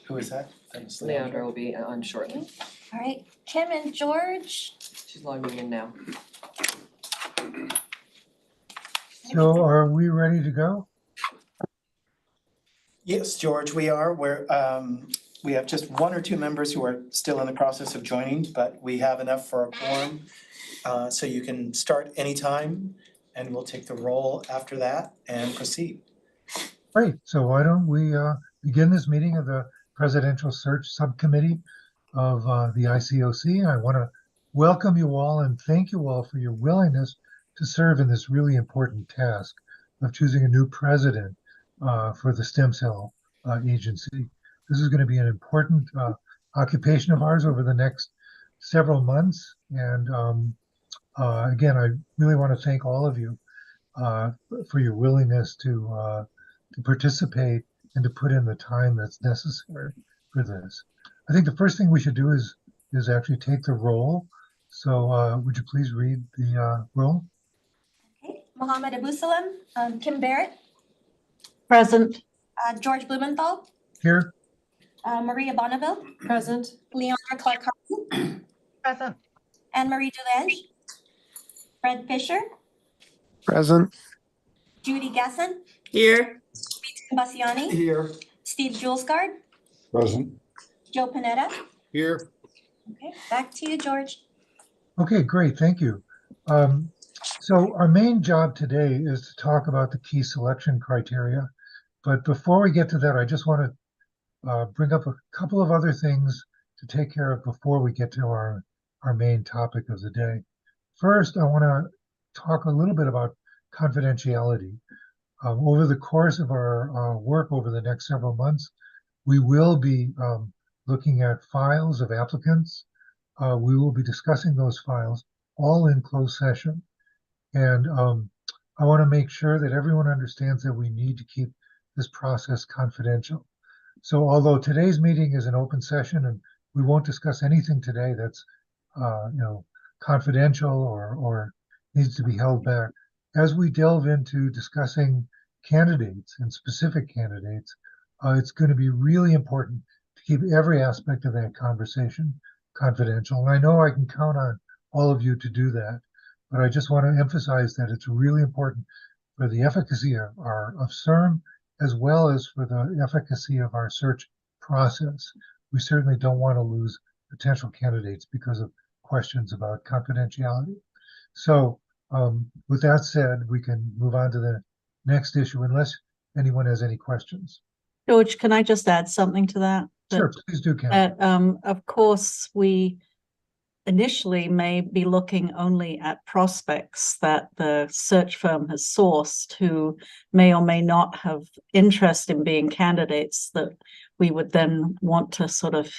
Who is that? That was Leandra will be on shortly. All right, Kim and George. She's logging in now. So are we ready to go? Yes, George, we are. We have just one or two members who are still in the process of joining, but we have enough for a quorum. So you can start anytime and we'll take the roll after that and proceed. Great. So why don't we begin this meeting of the Presidential Search Subcommittee of the ICOC. I want to welcome you all and thank you all for your willingness to serve in this really important task of choosing a new president for the stem cell agency. This is going to be an important occupation of ours over the next several months. And again, I really want to thank all of you for your willingness to participate and to put in the time that's necessary for this. I think the first thing we should do is actually take the roll. So would you please read the roll? Okay, Mohammed Abusalam, Kim Barrett, Present. George Blumenthal, Here. Maria Bonneville, Present. Leandra Clark Carson, Present. Anne-Marie Dulange, Fred Fisher, Present. Judy Gasson, Here. Tim Bassiani, Here. Steve Julesgard, Present. Joe Panetta. Here. Okay, back to you, George. Okay, great. Thank you. So our main job today is to talk about the key selection criteria. But before we get to that, I just want to bring up a couple of other things to take care of before we get to our main topic of the day. First, I want to talk a little bit about confidentiality. Over the course of our work over the next several months, we will be looking at files of applicants. We will be discussing those files all in closed session. And I want to make sure that everyone understands that we need to keep this process confidential. So although today's meeting is an open session and we won't discuss anything today that's confidential or needs to be held back, as we delve into discussing candidates and specific candidates, it's going to be really important to keep every aspect of that conversation confidential. And I know I can count on all of you to do that, but I just want to emphasize that it's really important for the efficacy of CERM as well as for the efficacy of our search process. We certainly don't want to lose potential candidates because of questions about confidentiality. So with that said, we can move on to the next issue unless anyone has any questions. George, can I just add something to that? Sure, please do, Karen. Of course, we initially may be looking only at prospects that the search firm has sourced who may or may not have interest in being candidates that we would then want to sort of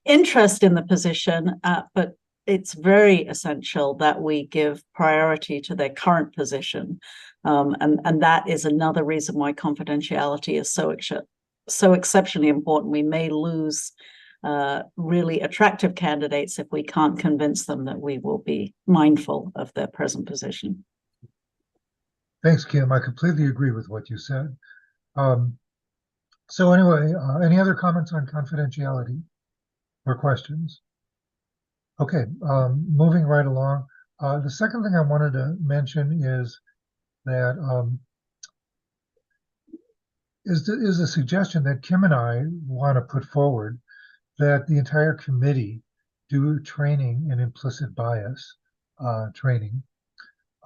interest in the position, but it's very essential that we give priority to their current position. And that is another reason why confidentiality is so exceptionally important. We may lose really attractive candidates if we can't convince them that we will be mindful of their present position. Thanks, Kim. I completely agree with what you said. So anyway, any other comments on confidentiality or questions? Okay, moving right along. The second thing I wanted to mention is that is a suggestion that Kim and I want to put forward, that the entire committee do training in implicit bias training.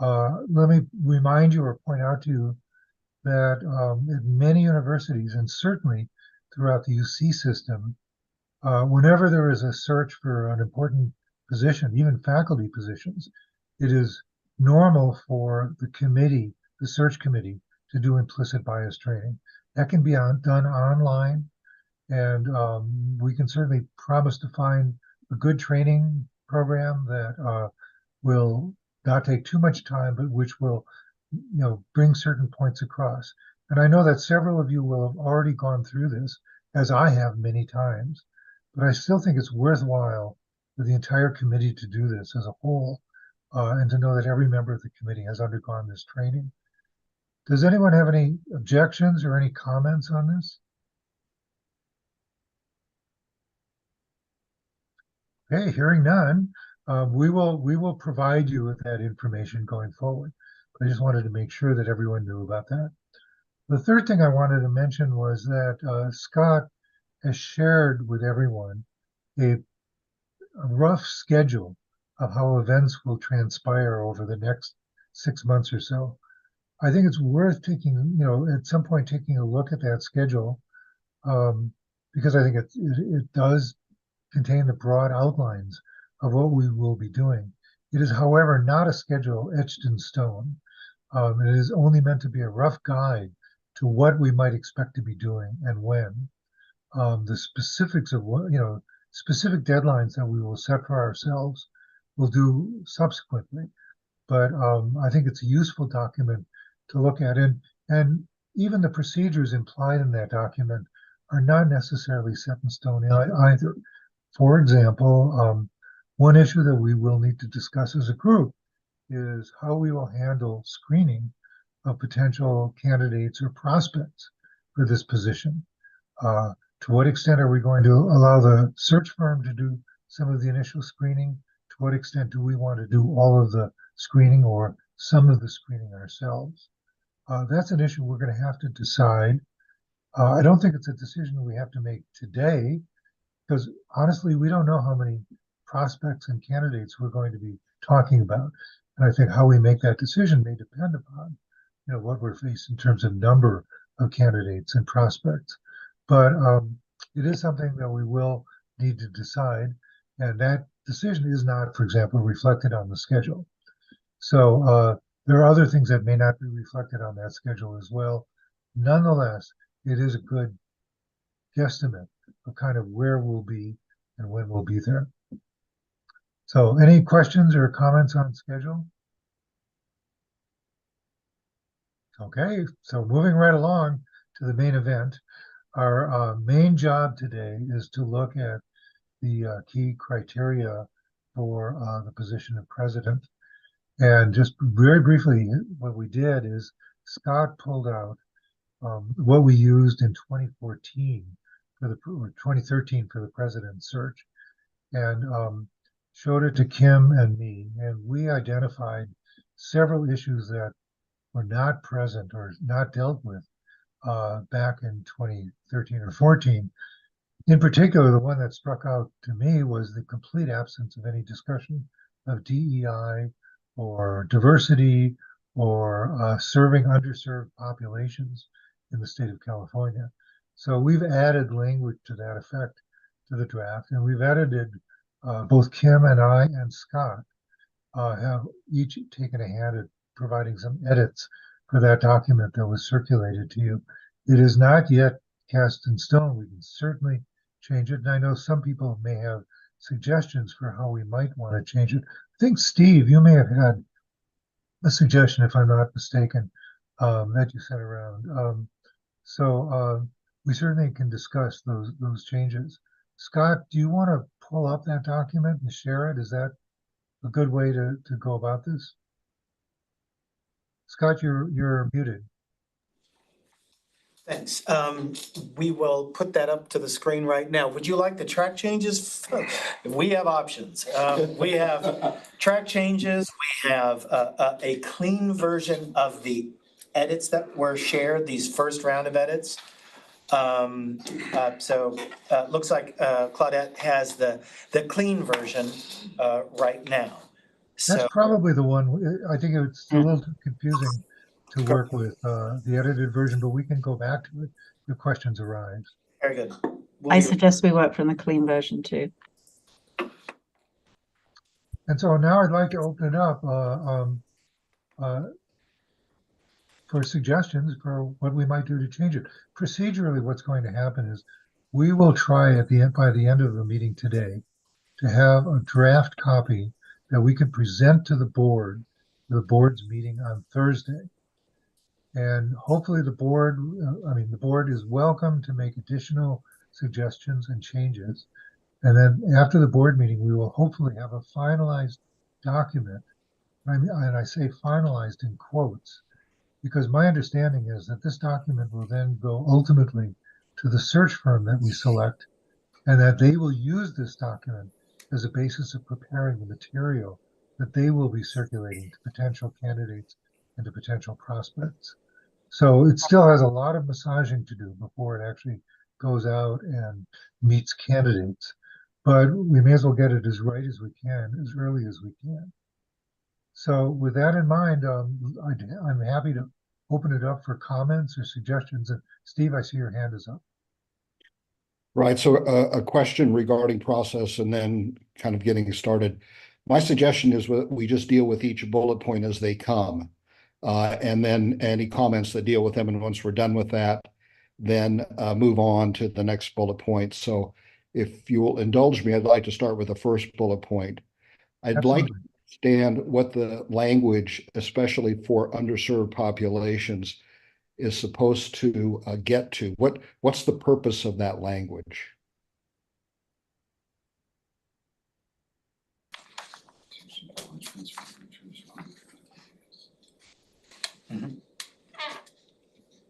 Let me remind you or point out to you that at many universities, and certainly throughout the UC system, whenever there is a search for an important position, even faculty positions, it is normal for the committee, the search committee, to do implicit bias training. That can be done online, and we can certainly promise to find a good training program that will not take too much time, but which will, bring certain points across. And I know that several of you will have already gone through this, as I have many times, but I still think it's worthwhile for the entire committee to do this as a whole, and to know that every member of the committee has undergone this training. Does anyone have any objections or any comments on this? Okay, hearing none, we will provide you with that information going forward. I just wanted to make sure that everyone knew about that. The third thing I wanted to mention was that Scott has shared with everyone a rough schedule of how events will transpire over the next 6 months or so. I think it's worth taking, at some point taking a look at that schedule, because I think it does contain the broad outlines of what we will be doing. It is, however, not a schedule etched in stone. It is only meant to be a rough guide to what we might expect to be doing and when. The specifics of what, specific deadlines that we will set for ourselves we'll do subsequently. But I think it's a useful document to look at. And even the procedures implied in that document are not necessarily set in stone either. For example, one issue that we will need to discuss as a group is how we will handle screening of potential candidates or prospects for this position. To what extent are we going to allow the search firm to do some of the initial screening? To what extent do we want to do all of the screening or some of the screening ourselves? That's an issue we're going to have to decide. I don't think it's a decision we have to make today, because honestly, we don't know how many prospects and candidates we're going to be talking about. And I think how we make that decision may depend upon, what we're faced in terms of number of candidates and prospects. But it is something that we will need to decide. And that decision is not, for example, reflected on the schedule. So there are other things that may not be reflected on that schedule as well. Nonetheless, it is a good guesstimate of kind of where we'll be and when we'll be there. So any questions or comments on schedule? Okay, so moving right along to the main event. Our main job today is to look at the key criteria for the position of president. And just very briefly, what we did is Scott pulled out what we used in 2014 or 2013 for the president search, and showed it to Kim and me. And we identified several issues that were not present or not dealt with back in 2013 or 14. In particular, the one that struck out to me was the complete absence of any discussion of DEI or diversity or serving underserved populations in the state of California. So we've added language to that effect to the draft, and we've edited, both Kim and I and Scott have each taken a hand at providing some edits for that document that was circulated to you. It is not yet cast in stone. We can certainly change it. And I know some people may have suggestions for how we might want to change it. I think, Steve, you may have had a suggestion, if I'm not mistaken, that you sent around. So we certainly can discuss those changes. Scott, do you want to pull up that document and share it? Is that a good way to go about this? Scott, you're muted. Thanks. We will put that up to the screen right now. Would you like the track changes? We have options. We have track changes. We have a clean version of the edits that were shared, these first round of edits. So looks like Claudette has the clean version right now. That's So probably the one. I think it's a little too confusing to work with the edited version, but we can go back to it if questions arise. very good. I suggest we work from the clean version too. And so now I'd like to open it up for suggestions for what we might do to change it. Procedurally, what's going to happen is we will try by the end of the meeting today to have a draft copy that we can present to the board's meeting on Thursday. And hopefully the board is welcome to make additional suggestions and changes. And then after the board meeting, we will hopefully have a finalized document. And I say finalized in quotes, because my understanding is that this document will then go ultimately to the search firm that we select, and that they will use this document as a basis of preparing the material that they will be circulating to potential candidates and to potential prospects. So it still has a lot of massaging to do before it actually goes out and meets candidates. But we may as well get it as right as we can, as early as we can. So with that in mind, I'm happy to open it up for comments or suggestions. And Steve, I see your hand is up. Right, so a question regarding process and then kind of getting started. My suggestion is we just deal with each bullet point as they come. And then any comments that deal with them, and once we're done with that, then move on to the next bullet point. So if you will indulge me, I'd like to start with the first bullet point. I'd like to understand what the language, especially for underserved populations, is supposed to get to. What's the purpose of that language?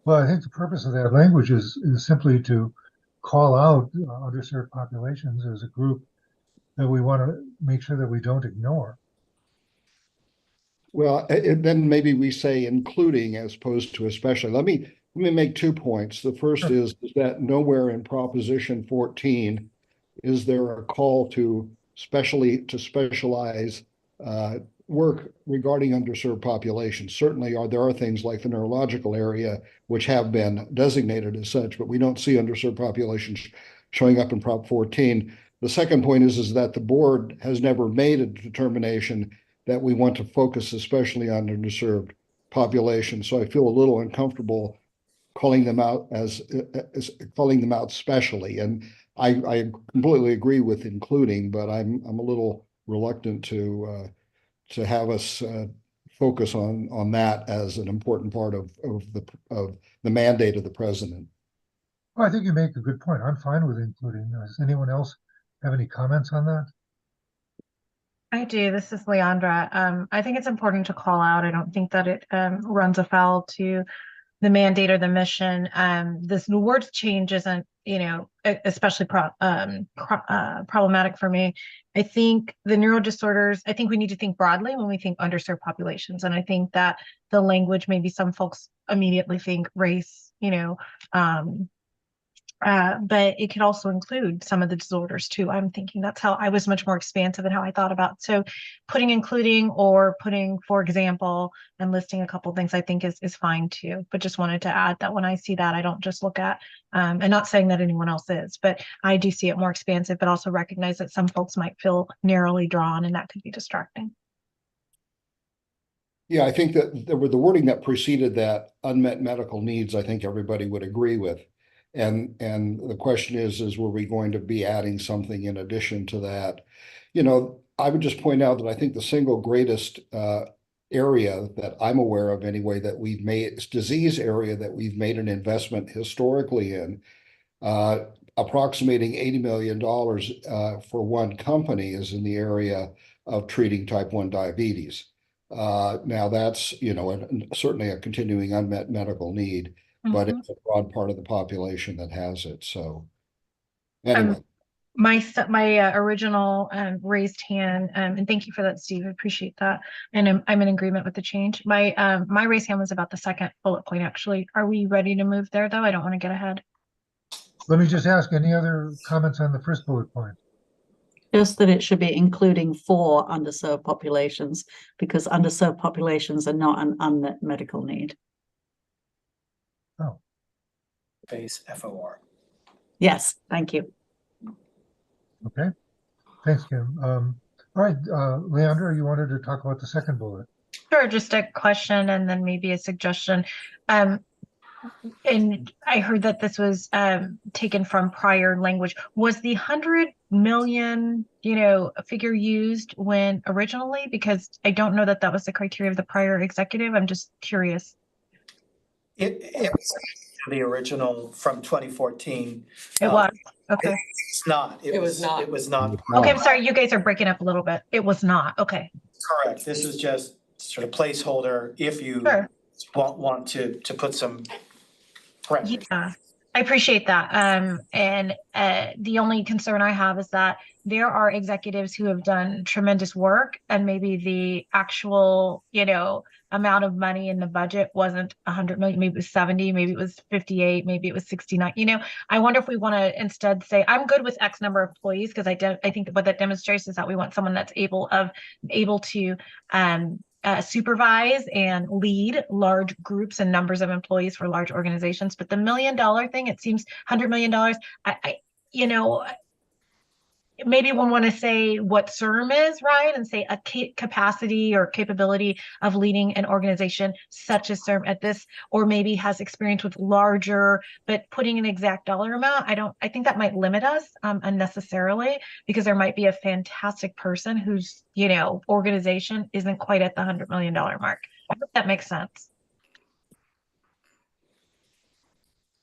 Well, I think the purpose of that language is simply to call out underserved populations as a group that we want to make sure that we don't ignore. Well, then maybe we say including as opposed to especially. Let me make 2 points. The first Sure. is that nowhere in Proposition 14 is there a call to specialize work regarding underserved populations. Certainly there are things like the neurological area which have been designated as such, but we don't see underserved populations showing up in Prop 14. The second point is that the board has never made a determination that we want to focus especially on underserved populations. So I feel a little uncomfortable calling them out as calling them out specially. And I completely agree with including, but I'm a little reluctant to have us focus on that as an important part of the mandate of the president. Well, I think you make a good point. I'm fine with including. Does anyone else have any comments on that? I do. This is Leandra. I think it's important to call out. I don't think that it runs afoul to the mandate or the mission. This word change isn't, especially problematic for me. I think the neuro disorders, I think we need to think broadly when we think underserved populations. And I think that the language, maybe some folks immediately think race, but it could also include some of the disorders too. I'm thinking that's how I was much more expansive in how I thought about. So putting including or putting, for example, and listing a couple of things I think is fine too. But just wanted to add that when I see that, I don't just look at, and not saying that anyone else is, but I do see it more expansive, but also recognize that some folks might feel narrowly drawn and that could be distracting. Yeah, I think that the wording that preceded that, unmet medical needs, I think everybody would agree with. And the question is were we going to be adding something in addition to that? I would just point out that I think the single greatest area that I'm aware of anyway that we've made, disease area that we've made an investment historically in, approximating $80 million for one company is in the area of treating type 1 diabetes. Now that's, certainly a continuing unmet medical need, but it's a broad part of the population that has it. So anyway. My original raised hand, and thank you for that, Steve. I appreciate that. And I'm in agreement with the change. My raised hand was about the second bullet point, actually. Are we ready to move there, though? I don't want to get ahead. Let me just ask, any other comments on the first bullet point? Just that it should be including for underserved populations, because underserved populations are not an unmet medical need. Oh. Base FOR. Yes, thank you. Okay. Thanks, Kim. All right, Leandra, you wanted to talk about the second bullet. Sure, just a question and then maybe a suggestion. And I heard that this was taken from prior language. Was the 100 million, figure used when originally? Because I don't know that was the criteria of the prior executive. I'm just curious. It was the original from 2014. It was. Okay. It was not. It was not. Okay, I'm sorry. You guys are breaking up a little bit. It was not. Okay. Correct. This is just sort of placeholder if you want to put some parameters. Yeah, I appreciate that. And the only concern I have is that there are executives who have done tremendous work, and maybe the actual, amount of money in the budget wasn't 100 million, maybe it was 70, maybe it was 58, maybe it was 69. I wonder if we want to instead say, I'm good with X number of employees, because I think what that demonstrates is that we want someone that's able to supervise and lead large groups and numbers of employees for large organizations. But the $1 million thing, it seems $100 million. Maybe we want to say what CERM is, right? And say a capacity or capability of leading an organization such as CERM at this, or maybe has experience with larger, but putting an exact dollar amount, I think that might limit us unnecessarily, because there might be a fantastic person whose, organization isn't quite at the $100 million mark. I hope that makes sense.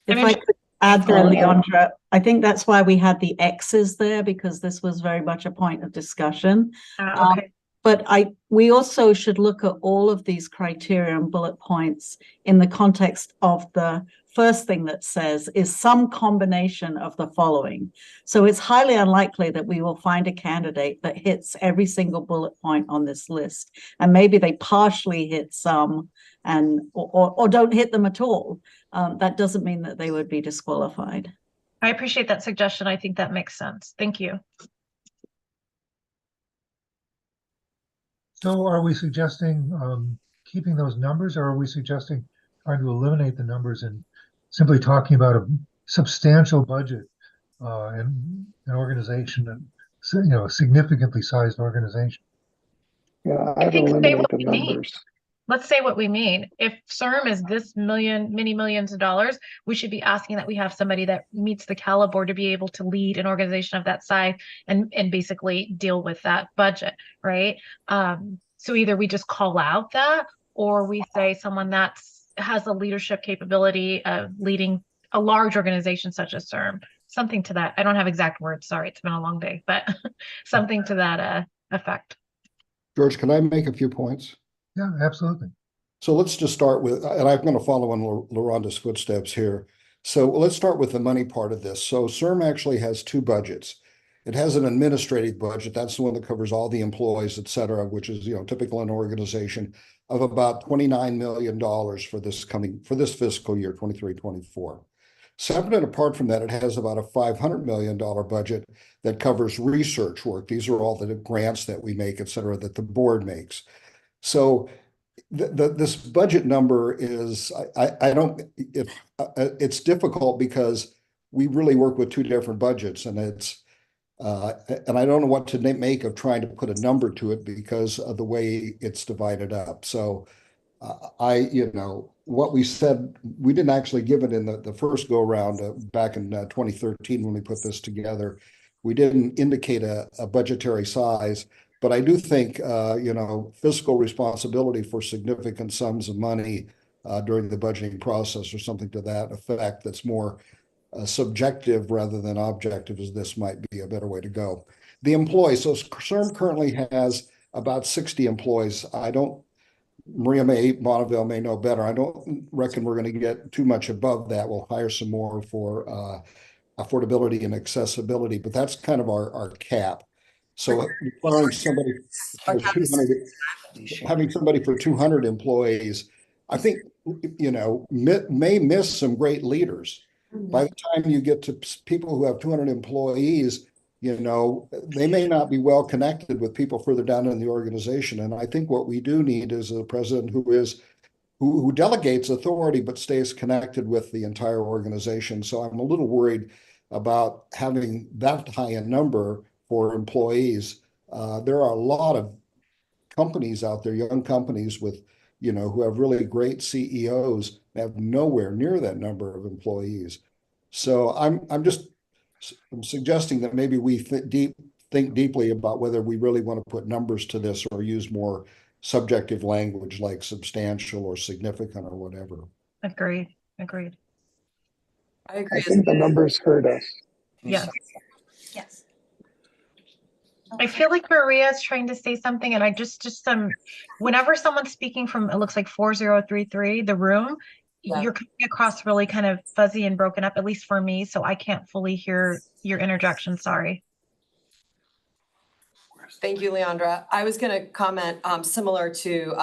If I could add there, Leandra, I think that's why we had the X's there, because this was very much a point of discussion. Okay. But we also should look at all of these criteria and bullet points in the context of the first thing that says is some combination of the following. So it's highly unlikely that we will find a candidate that hits every single bullet point on this list. And maybe they partially hit some or don't hit them at all. That doesn't mean that they would be disqualified. I appreciate that suggestion. I think that makes sense. Thank you. So are we suggesting keeping those numbers, or are we suggesting trying to eliminate the numbers and simply talking about a substantial budget and an organization, and a significantly sized organization? Yeah, I'd eliminate the numbers. Let's say what we mean. If CERM is this many millions of dollars, we should be asking that we have somebody that meets the caliber to be able to lead an organization of that size and basically deal with that budget, right? So either we just call out that, or we say someone that has a leadership capability of leading a large organization such as CERM, something to that. I don't have exact words. Sorry, it's been a long day, but something to that effect. George, can I make a few points? Yeah, absolutely. So let's just start with, and I'm going to follow in LaRonda's footsteps here. So let's start with the money part of this. So CERM actually has two budgets. It has an administrative budget. That's the one that covers all the employees, et cetera, which is, typical in an organization, of about $29 million for this fiscal year, 23-24. Separate and apart from that, it has about a $500 million budget that covers research work. These are all the grants that we make, et cetera, that the board makes. So this budget number is, it's difficult because we really work with two different budgets, and and I don't know what to make of trying to put a number to it because of the way it's divided up. So what we said, we didn't actually give it in the first go around back in 2013 when we put this together. We didn't indicate a budgetary size. But I do think, fiscal responsibility for significant sums of money during the budgeting process or something to that effect that's more subjective rather than objective, as this might be a better way to go. The employees, so CERM currently has about 60 employees. Maria Bonneville may know better. I don't reckon we're going to get too much above that. We'll hire some more for affordability and accessibility, but that's kind of our cap. So requiring somebody for 200, having somebody for 200 employees, I think, may miss some great leaders. By the time you get to people who have 200 employees, they may not be well connected with people further down in the organization. And I think what we do need is a president who delegates authority but stays connected with the entire organization. So I'm a little worried about having that high a number for employees. There are a lot of companies out there, young companies with, who have really great CEOs, have nowhere near that number of employees. So I'm suggesting that maybe we think deeply about whether we really want to put numbers to this or use more subjective language like substantial or significant or whatever. Agreed. I agree. I think the numbers hurt us. Yes. Yes. I feel like Maria is trying to say something, and I just whenever someone's speaking from, it looks like 4033, the room, you're coming across really kind of fuzzy and broken up, at least for me, so I can't fully hear your interjection. Sorry. Thank you, Leandra. I was gonna comment, similar to,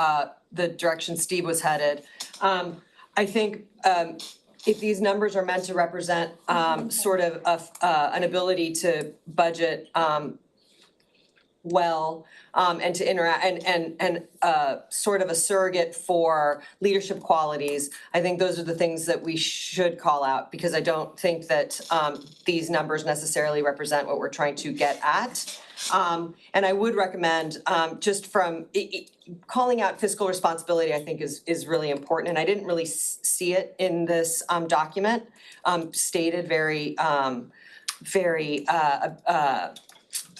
the direction Steve was headed. I think, if these numbers are meant to represent, sort of an ability to budget, well, and to interact and sort of a surrogate for leadership qualities. I think those are the things that we should call out, because I don't think that these numbers necessarily represent what we're trying to get at. And I would recommend, just from calling out fiscal responsibility, I think is really important. And I didn't really see it in this document, stated very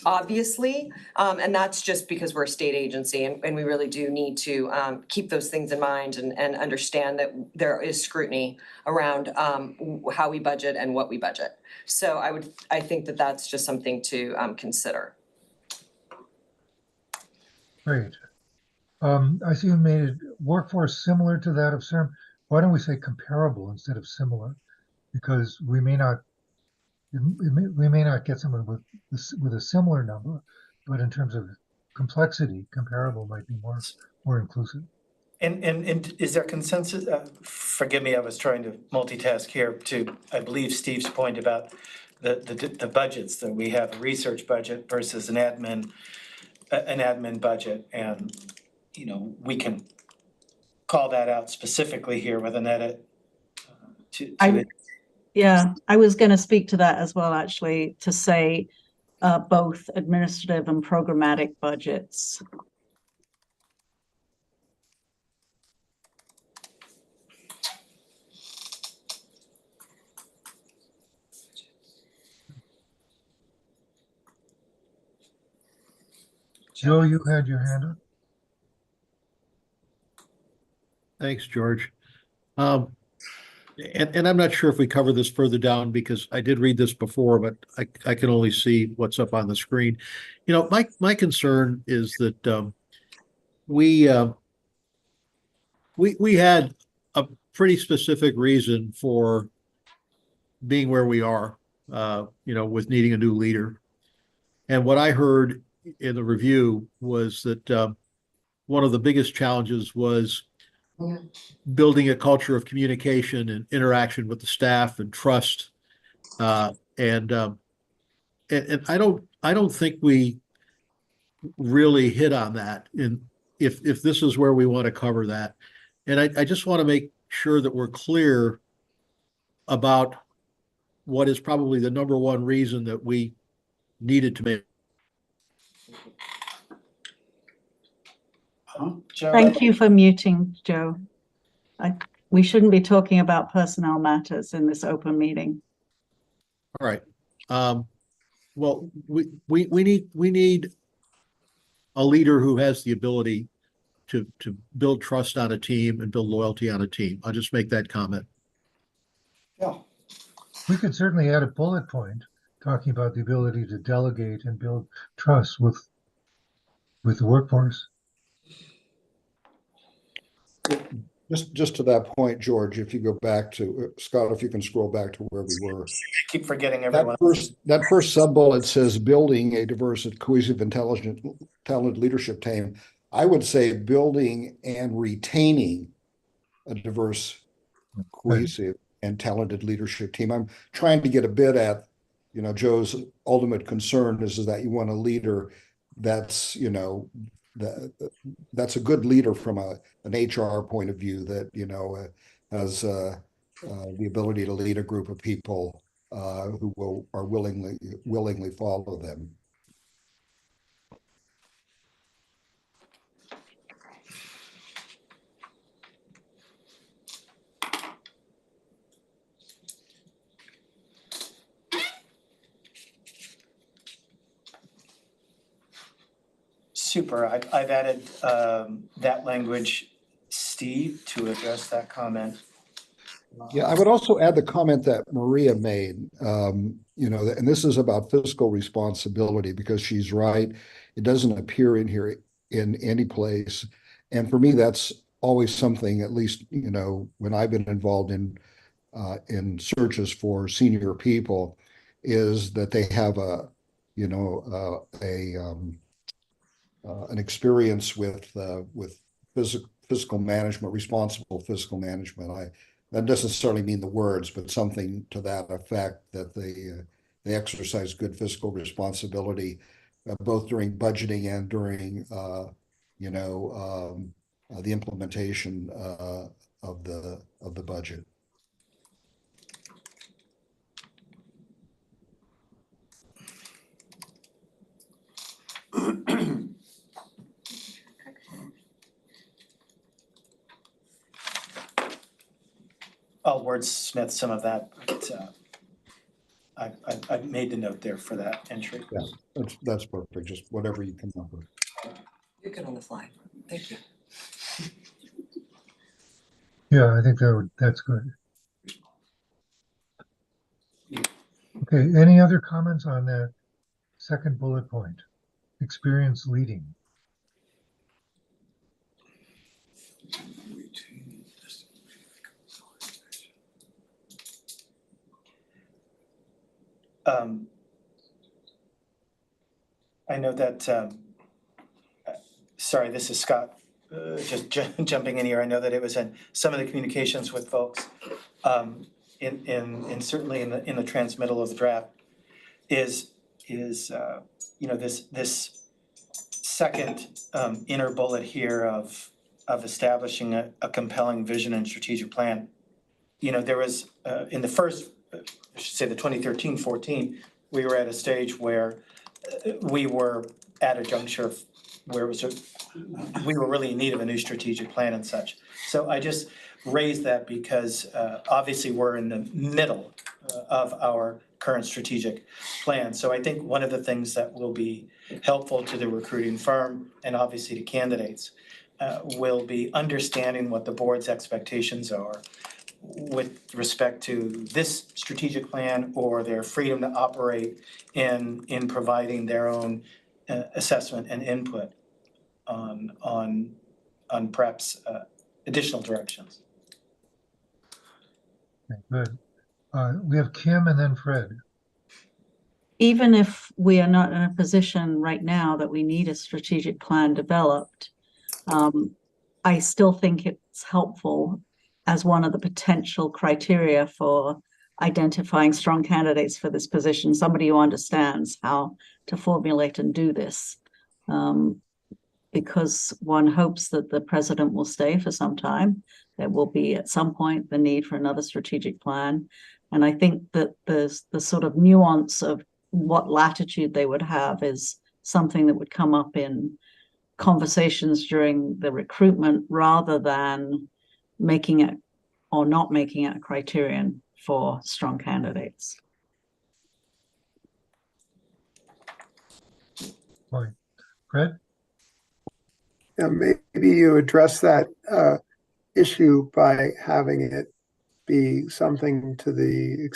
obviously, and that's just because we're a state agency, and we really do need to keep those things in mind and understand that there is scrutiny around how we budget and what we budget. So I think that that's just something to consider. Great. I see you made it workforce similar to that of CERM. Why don't we say comparable instead of similar? Because we may not get someone with a similar number, but in terms of complexity, comparable might be more inclusive. And is there consensus? Forgive me, I was trying to multitask here to, I believe, Steve's point about the budgets, that we have a research budget versus an admin budget, and we can call that out specifically here with an edit to it. Yeah, I was going to speak to that as well, actually, to say both administrative and programmatic budgets. Joe, you had your hand up. Thanks, George. And I'm not sure if we cover this further down, because I did read this before, but I can only see what's up on the screen. My concern is that we had a pretty specific reason for being where we are, with needing a new leader. And what I heard in the review was that one of the biggest challenges was building a culture of communication and interaction with the staff and trust. And I don't think we really hit on that if this is where we want to cover that. And I just want to make sure that we're clear about what is probably the number one reason that we needed to make. Joe, Thank you for muting, Joe. We shouldn't be talking about personnel matters in this open meeting. All right. Well, we need a leader who has the ability to build trust on a team and build loyalty on a team. I'll just make that comment. Yeah. We could certainly add a bullet point talking about the ability to delegate and build trust with the workforce. Just to that point, George, if you go back to Scott, if you can scroll back to where we were. Keep forgetting everyone. That first sub-bullet says building a diverse, cohesive, intelligent, talented leadership team. I would say building and retaining a diverse, cohesive, and talented leadership team. I'm trying to get a bit at, Joe's ultimate concern is that you want a leader that's, that's a good leader from an HR point of view, that has the ability to lead a group of people who are willingly follow them. Super. I've added that language, Steve, to address that comment. Yeah, I would also add the comment that Maria made, and this is about fiscal responsibility, because she's right. It doesn't appear in here in any place. And for me, that's always something, at least, when I've been involved in searches for senior people, is that they have an experience with fiscal management, responsible fiscal management. That doesn't necessarily mean the words, but something to that effect, that they exercise good fiscal responsibility, both during budgeting and during the implementation of the budget. I'll wordsmith some of that, but I've made the note there for that entry. Yeah, that's perfect. Just whatever you come up with. You're good on the fly. Thank you. Yeah, I think that's good. Okay, any other comments on that second bullet point? Experience leading. I know that, sorry, this is Scott, just jumping in here. I know that it was in some of the communications with folks, in certainly in the transmittal of the draft, is this second inner bullet here of establishing a compelling vision and strategic plan. There was in the first, I should say the 2013-14, we were at a stage where we were at a juncture where we were really in need of a new strategic plan and such. So I just raised that because obviously we're in the middle of our current strategic plan. So I think one of the things that will be helpful to the recruiting firm and obviously to candidates will be understanding what the board's expectations are with respect to this strategic plan, or their freedom to operate in providing their own assessment and input on perhaps additional directions. Okay, good. We have Kim and then Fred. Even if we are not in a position right now that we need a strategic plan developed, I still think it's helpful as one of the potential criteria for identifying strong candidates for this position, somebody who understands how to formulate and do this. Because one hopes that the president will stay for some time. There will be at some point the need for another strategic plan. And I think that there's the sort of nuance of what latitude they would have is something that would come up in conversations during the recruitment, rather than making it or not making it a criterion for strong candidates. Fine. Fred? Yeah, maybe you address that issue by having it be something to the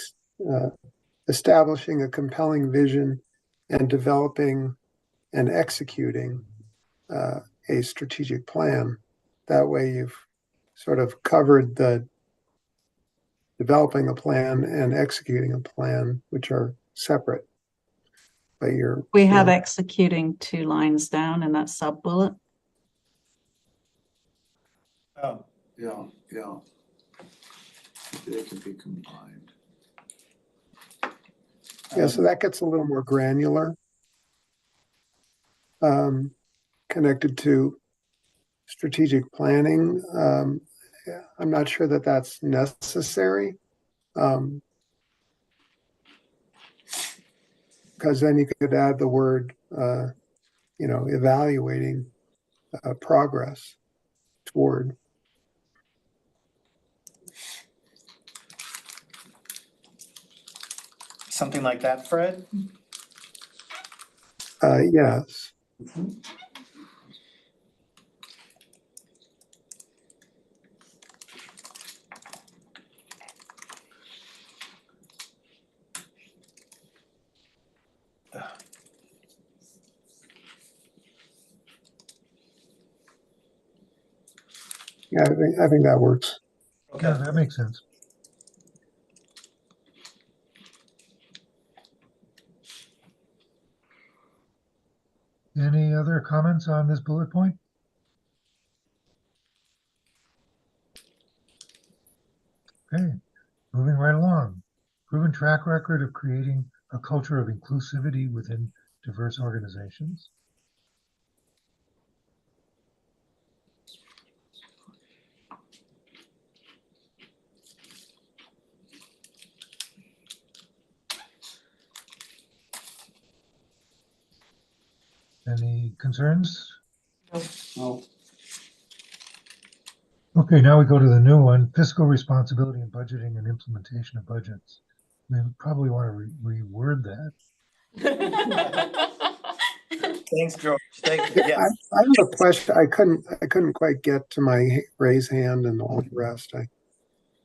establishing a compelling vision and developing and executing a strategic plan. That way you've sort of covered the developing a plan and executing a plan, which are separate. But we have executing 2 lines down in that sub bullet. Oh, Yeah. They can be combined. yeah, so that gets a little more granular, connected to strategic planning. I'm not sure that that's necessary, because then you could add the word, evaluating progress toward. something like that, Fred? Yes. Yeah, I think that works. Okay. Yeah, that makes sense. Any other other comments on this bullet point? Okay, moving right along. Proven track record of creating a culture of inclusivity within diverse organizations. Any concerns? No. Okay, now we go to the new one, fiscal responsibility in budgeting and implementation of budgets. We probably want to reword that. Thanks, George. Thank you. I, Yes. I have a question. I couldn't quite get to my raise hand and all the rest.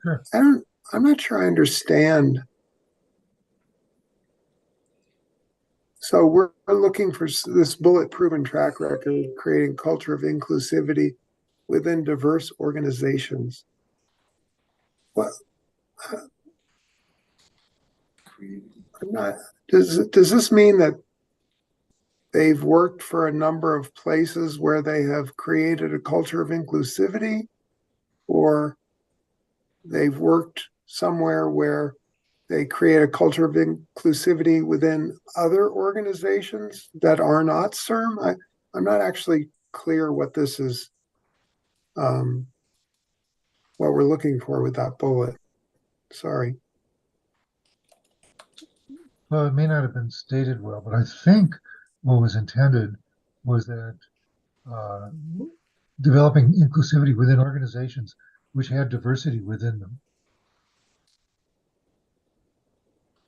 Sure. I'm not sure I understand. So we're looking for this bullet-proven track record, creating culture of inclusivity within diverse organizations. What? I'm not. Does this mean that they've worked for a number of places where they have created a culture of inclusivity, or they've worked somewhere where they create a culture of inclusivity within other organizations that are not CERM? I'm not actually clear what this is, what we're looking for with that bullet. Sorry. Well, it may not have been stated well, but I think what was intended was that developing inclusivity within organizations which had diversity within them.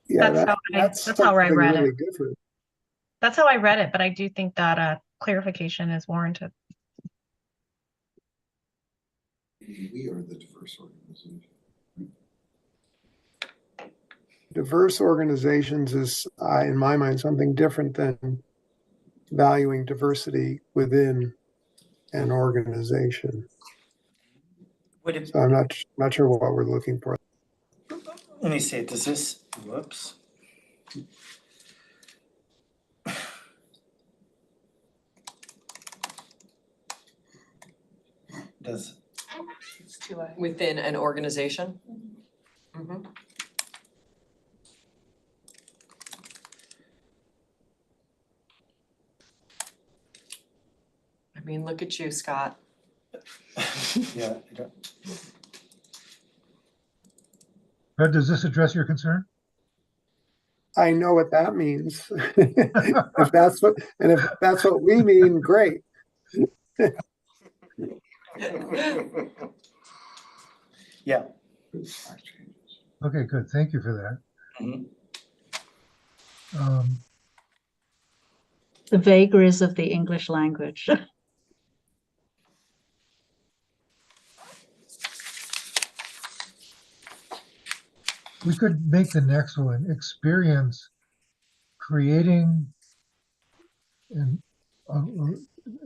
Yeah, That's how I something read really it. different. That's how I read it, but I do think that clarification is warranted. We are the diverse organization. Diverse organizations is, in my mind, something different than valuing diversity within an organization. So I'm not sure what we're looking for. Let me see, does this, whoops. Does, Within an organization? Mhm. I mean, look at you, Scott. yeah, I don't- Fred, does this address your concern? I know what that means. If that's what we mean, great. yeah. Okay, good. Thank you for that. Mhm. The vagaries of the English language. We could make the next one experience creating and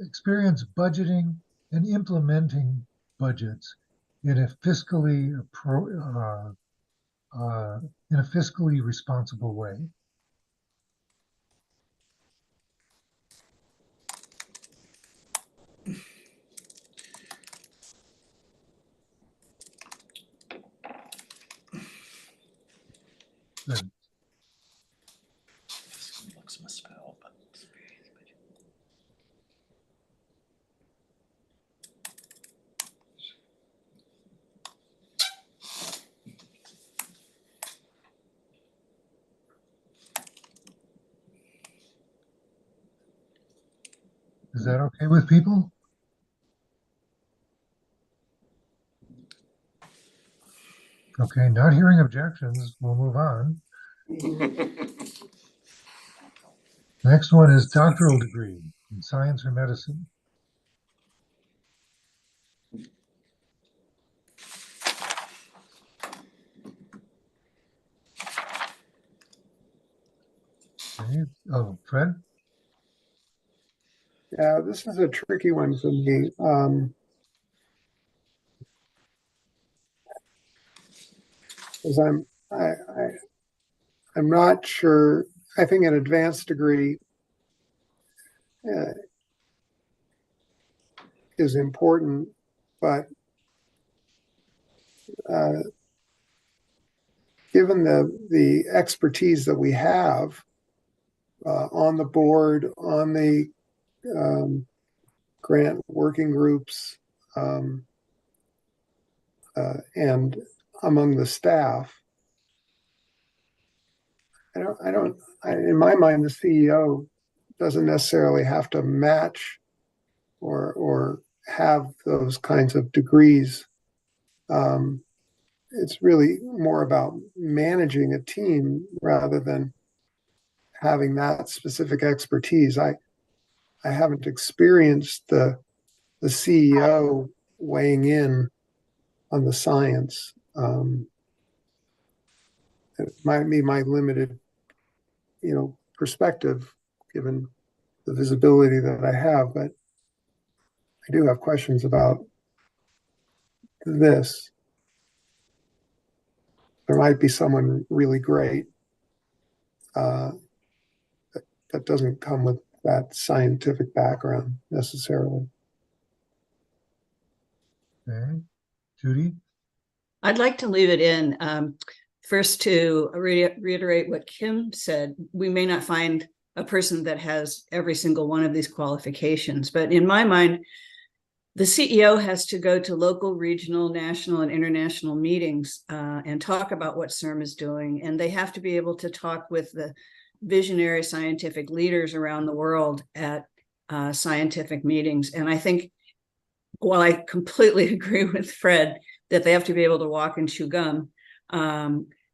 experience budgeting and implementing budgets in a fiscally responsible way. Good. Looks misspelled, but. Is that okay with people? Okay, not hearing objections, we'll move on. Next one is doctoral degree in science or medicine. Okay. Oh, Fred? Yeah, this is a tricky one for me. Because I'm not sure. I think an advanced degree is important, but given the expertise that we have on the board, on the grant working groups, and among the staff, in my mind, the CEO doesn't necessarily have to match or have those kinds of degrees. It's really more about managing a team rather than having that specific expertise. I haven't experienced the CEO weighing in on the science. It might be my limited, perspective given the visibility that I have, but I do have questions about this. There might be someone really great that doesn't come with that scientific background necessarily. Okay, Judy? I'd like to leave it in. First, to reiterate what Kim said, we may not find a person that has every single one of these qualifications, but in my mind, the CEO has to go to local, regional, national, and international meetings and talk about what CIRM is doing. And they have to be able to talk with the visionary scientific leaders around the world at scientific meetings. And I think, while I completely agree with Fred that they have to be able to walk and chew gum,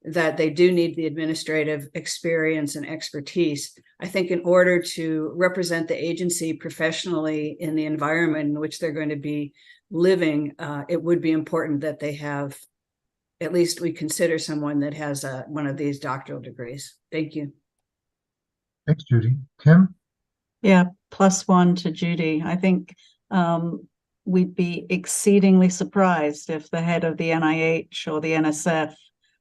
that they do need the administrative experience and expertise. I think in order to represent the agency professionally in the environment in which they're going to be living, it would be important that they have, at least we consider someone that has one of these doctoral degrees. Thank you. Thanks, Judy. Kim? Yeah, +1 to Judy. I think we'd be exceedingly surprised if the head of the NIH or the NSF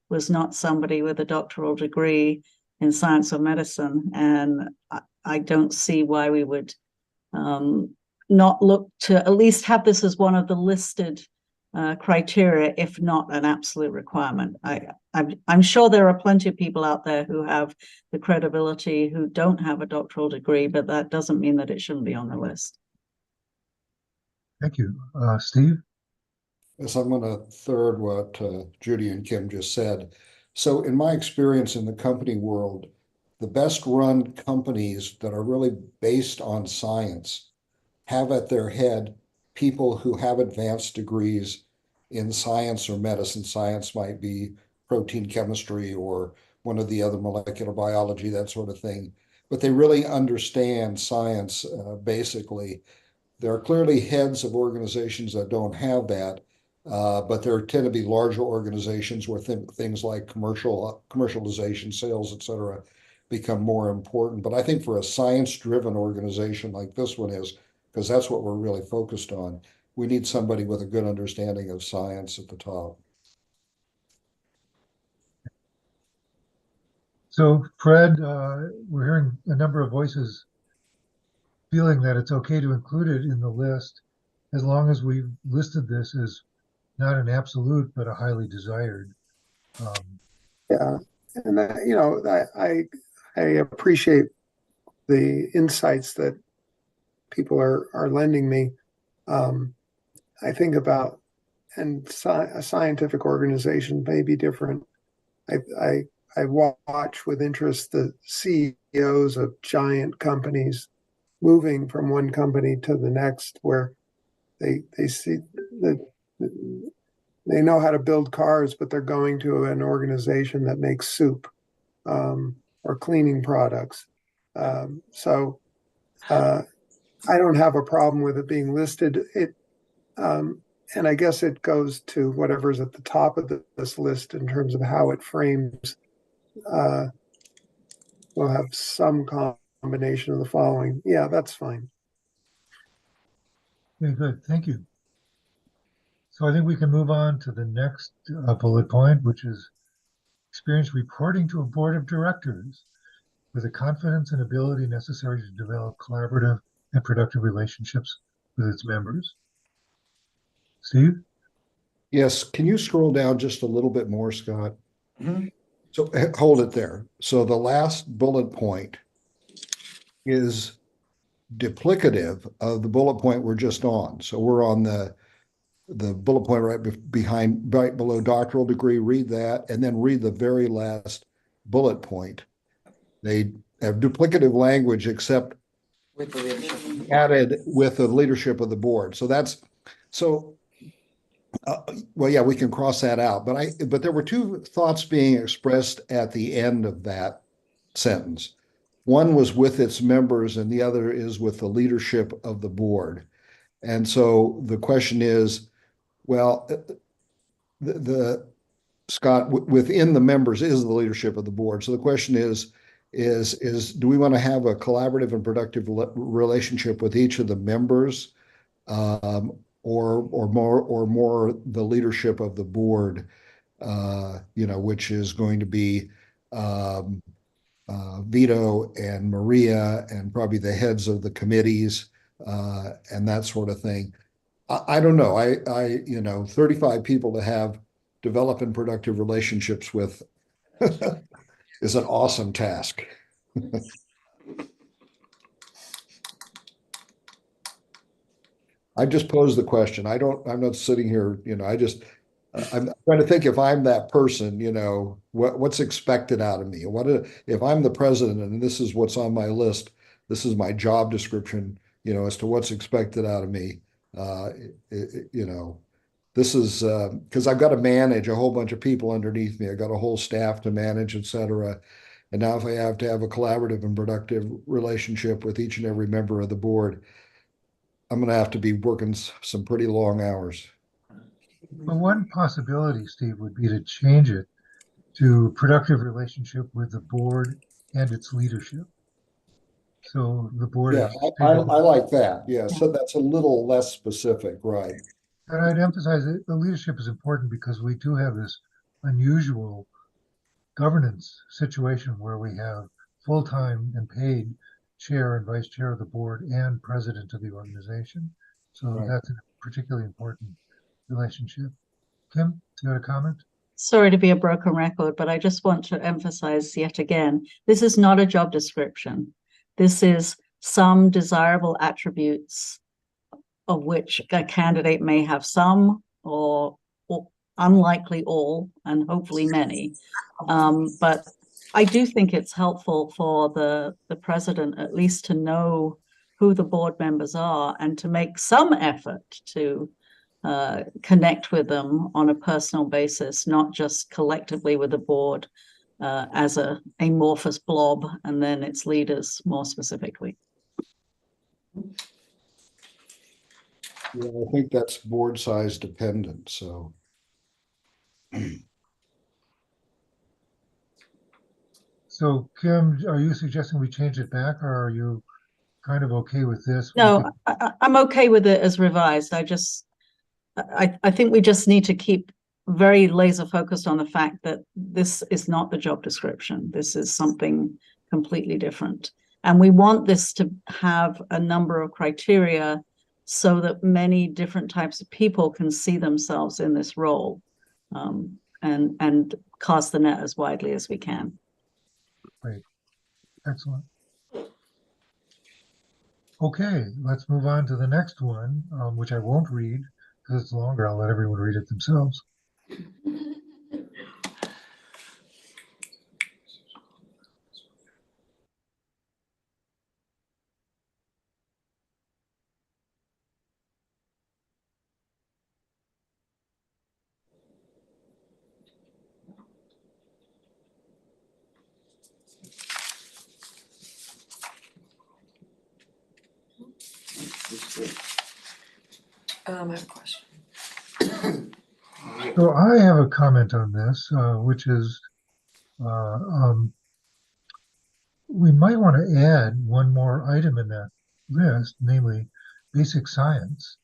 was not somebody with a doctoral degree in science or medicine. And I don't see why we would not look to at least have this as one of the listed criteria, if not an absolute requirement. I'm sure there are plenty of people out there who have the credibility who don't have a doctoral degree, but that doesn't mean that it shouldn't be on the list. Thank you. Steve? Yes, I'm going to third what Judy and Kim just said. So in my experience in the company world, the best run companies that are really based on science have at their head people who have advanced degrees in science or medicine. Science might be protein chemistry or one of the other molecular biology, that sort of thing. But they really understand science basically. There are clearly heads of organizations that don't have that, but there tend to be larger organizations where things like commercialization, sales, et cetera, become more important. But I think for a science-driven organization like this one is, because that's what we're really focused on, we need somebody with a good understanding of science at the top. So, Fred, we're hearing a number of voices feeling that it's okay to include it in the list as long as we've listed this as not an absolute, but a highly desired. Yeah, and I appreciate the insights that people are lending me. I think about, and a scientific organization may be different. I watch with interest the CEOs of giant companies moving from one company to the next, where they see that they know how to build cars, but they're going to an organization that makes soup or cleaning products. So I don't have a problem with it being listed. And I guess it goes to whatever's at the top of this list in terms of how it frames. We'll have some combination of the following. Yeah, that's fine. Okay, good. Thank you. So I think we can move on to the next bullet point, which is experience reporting to a board of directors with the confidence and ability necessary to develop collaborative and productive relationships with its members. Steve? Yes, can you scroll down just a little bit more, Scott? Mhm. So hold it there. So the last bullet point is duplicative of the bullet point we're just on. So we're on the bullet point right below doctoral degree. Read that, and then read the very last bullet point. They have duplicative language except With the leadership. added with the leadership of the board. So that's so. Well, yeah, we can cross that out. But there were two thoughts being expressed at the end of that sentence. One was with its members, and the other is with the leadership of the board. And so the question is, well, the Scott, within the members is the leadership of the board. So the question is do we want to have a collaborative and productive relationship with each of the members, or more the leadership of the board, which is going to be Vito and Maria and probably the heads of the committees, and that sort of thing. I don't know. 35 people to have develop and productive relationships with is an awesome task. I just posed the question. I'm not sitting here, I'm trying to think if I'm that person, what's expected out of me? If I'm the president and this is what's on my list, this is my job description, as to what's expected out of me. This is because I've got to manage a whole bunch of people underneath me. I've got a whole staff to manage, et cetera. And now if I have to have a collaborative and productive relationship with each and every member of the board, I'm going to have to be working some pretty long hours. But one possibility, Steve, would be to change it to productive relationship with the board and its leadership. So the board Yeah, is. I like that. Yeah, so that's a little less specific, right? And I'd emphasize that the leadership is important because we do have this unusual governance situation where we have full-time and paid chair and vice chair of the board and president of the organization. So Right. that's a particularly important relationship. Kim, you got a comment? Sorry to be a broken record, but I just want to emphasize yet again, this is not a job description. This is some desirable attributes of which a candidate may have some or unlikely all, and hopefully many. But I do think it's helpful for the president at least to know who the board members are and to make some effort to connect with them on a personal basis, not just collectively with the board as a amorphous blob and then its leaders more specifically. Yeah, I think that's board size dependent, so. So Kim, are you suggesting we change it back or are you kind of okay with this? No, I'm okay with it as revised. I think we just need to keep very laser focused on the fact that this is not the job description. This is something completely different. And we want this to have a number of criteria so that many different types of people can see themselves in this role, and cast the net as widely as we can. Great. Excellent. Okay, let's move on to the next one, which I won't read because it's longer. I'll let everyone read it themselves. I have a question. So I have a comment on this, which is we might want to add one more item in that list, namely basic science,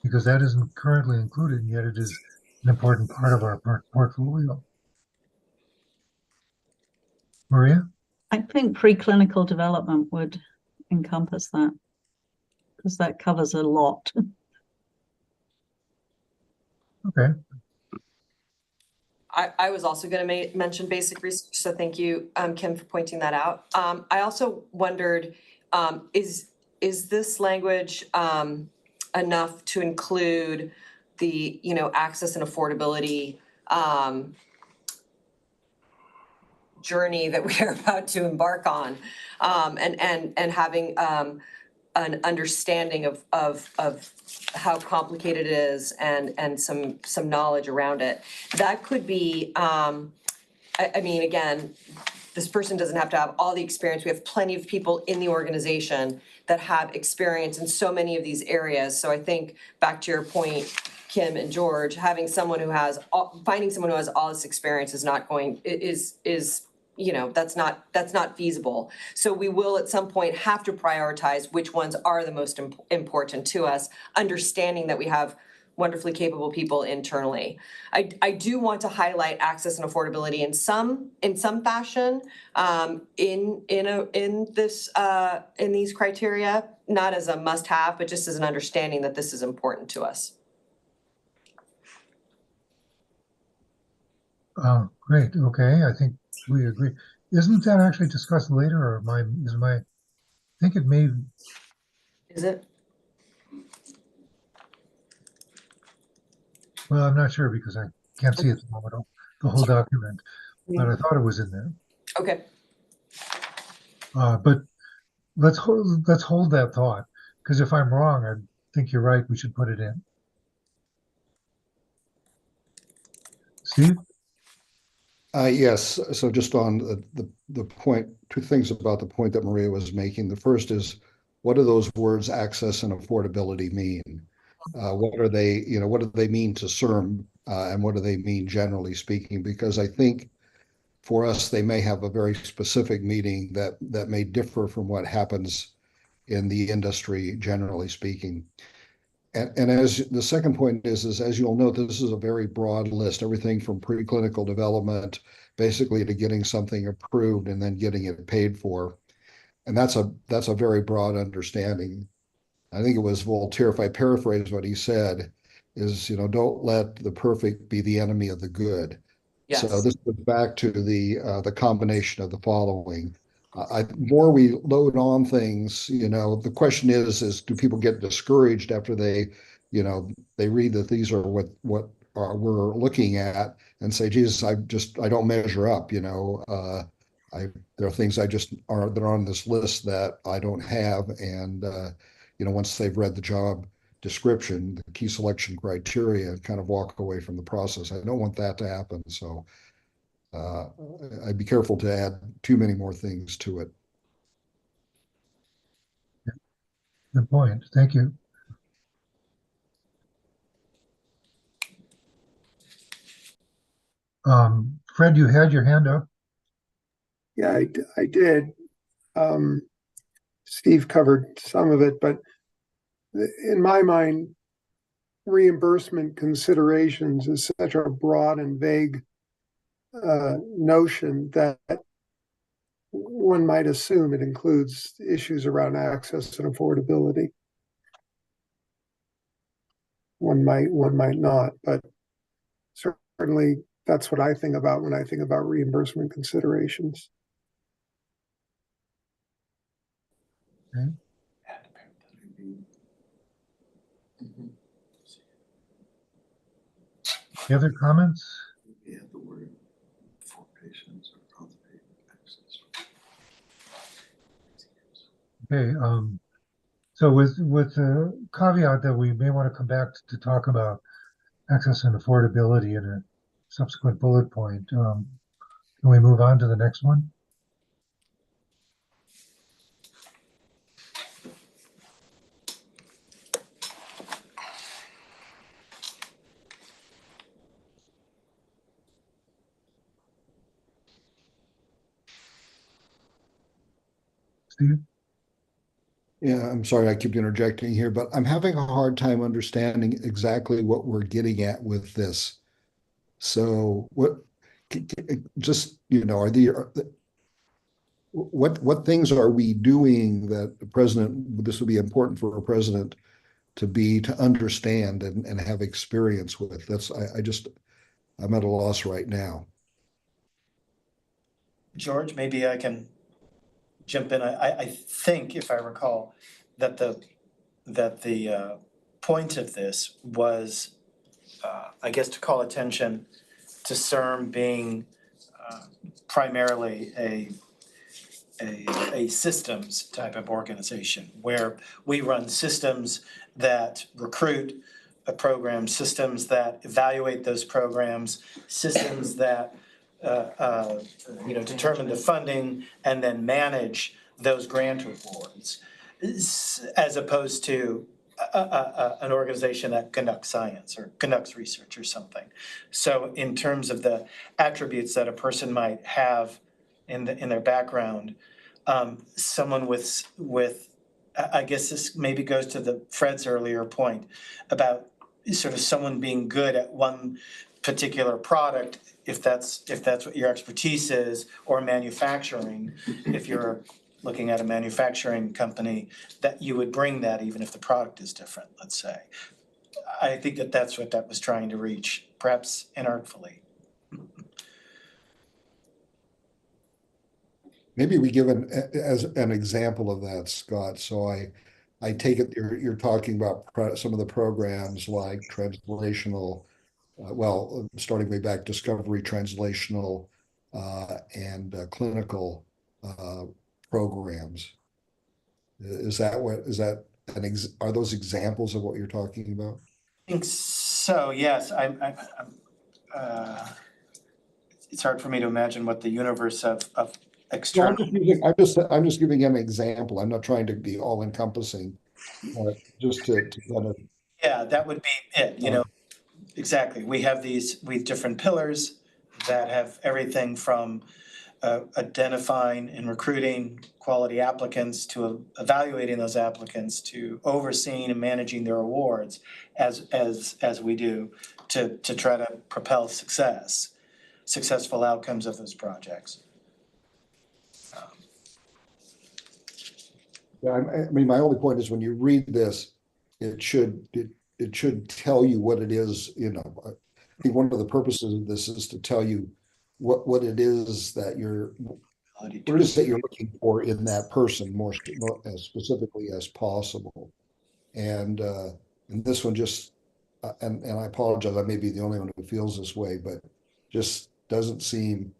because that isn't currently included, and yet it is an important part of our portfolio. Maria? I think preclinical development would encompass that because that covers a lot. Okay, I was also gonna mention basic research, so thank you, Kim, for pointing that out. I also wondered, is this language, enough to include the, access and affordability, journey that we are about to embark on? And having, an understanding of how complicated it is and some knowledge around it. That could be, I mean, again, this person doesn't have to have all the experience. We have plenty of people in the organization that have experience in so many of these areas. So I think back to your point, Kim and George, having someone who has, finding someone who has all this experience is not going, is that's not feasible. So we will at some point have to prioritize which ones are the most important to us, understanding that we have wonderfully capable people internally. I do want to highlight access and affordability in some fashion, in these criteria, not as a must-have, but just as an understanding that this is important to us. great, okay, I think we agree. Isn't that actually discussed later, or I think it may, Is it? well, I'm not sure because I can't see it at the moment, the whole document, but I thought it was in there. Okay. But let's hold that thought, because if I'm wrong, I think you're right, we should put it in. Steve? Yes, so just on the point, two things about the point that Maria was making. The first is, what do those words access and affordability mean? What are they, what do they mean to CERM, and what do they mean generally speaking? Because I think for us, they may have a very specific meaning that may differ from what happens in the industry, generally speaking. And as the second point is as you'll note, this is a very broad list, everything from preclinical development, basically to getting something approved and then getting it paid for. And that's a very broad understanding. I think it was Voltaire, if I paraphrase what he said, is, don't let the perfect be the enemy of the good. Yes. So this goes back to the combination of the following. More we load on things, the question is do people get discouraged after they read that these are what we're looking at and say, Jesus, I don't measure up, there are things that are on this list that I don't have. And, once they've read the job description, the key selection criteria, kind of walk away from the process. I don't want that to happen. So I'd be careful to add too many more things to it. Good point, thank you. Fred, you had your hand up? Yeah, I did. Steve covered some of it, but in my mind, reimbursement considerations is such a broad and vague notion that one might assume it includes issues around access and affordability. One might not, but certainly that's what I think about when I think about reimbursement considerations. Okay. Any other comments? Yeah, the word for patients or cultivate access. Okay, so with the caveat that we may want to come back to talk about access and affordability in a subsequent bullet point, can we move on to the next one? Steve? Yeah, I'm sorry, I keep interjecting here, but I'm having a hard time understanding exactly what we're getting at with this. So just, what things are we doing that the president, this would be important for a president to understand and have experience with. I'm at a loss right now. George, maybe I can jump in. I think, if I recall, that the point of this was, I guess, to call attention to CERM being primarily a systems type of organization where we run systems that recruit a program, systems that evaluate those programs, systems that determine the funding and then manage those grant awards, as opposed to an organization that conducts science or conducts research or something. So in terms of the attributes that a person might have in their background, someone with I guess this maybe goes to Fred's earlier point about sort of someone being good at one particular product, if that's what your expertise is, or manufacturing, if you're looking at a manufacturing company, that you would bring that even if the product is different, let's say. I think that's what that was trying to reach, perhaps inartfully. Maybe we give as an example of that, Scott. So I take it you're talking about some of the programs like translational, starting way back, discovery, translational, and clinical programs. Are those examples of what you're talking about? I think so, yes. It's hard for me to imagine what the universe of external. I'm just giving an example. I'm not trying to be all encompassing, just to kind of. Yeah, that would be it, exactly. We have different pillars that have everything from identifying and recruiting quality applicants to evaluating those applicants to overseeing and managing their awards as we do to try to propel successful outcomes of those projects. Yeah, I mean, my only point is when you read this, it should tell you what it is, I think one of the purposes of this is to tell you what it is that what it is that you're looking for in that person more as specifically as possible. And this one just, and I apologize, I may be the only one who feels this way, but just doesn't seem,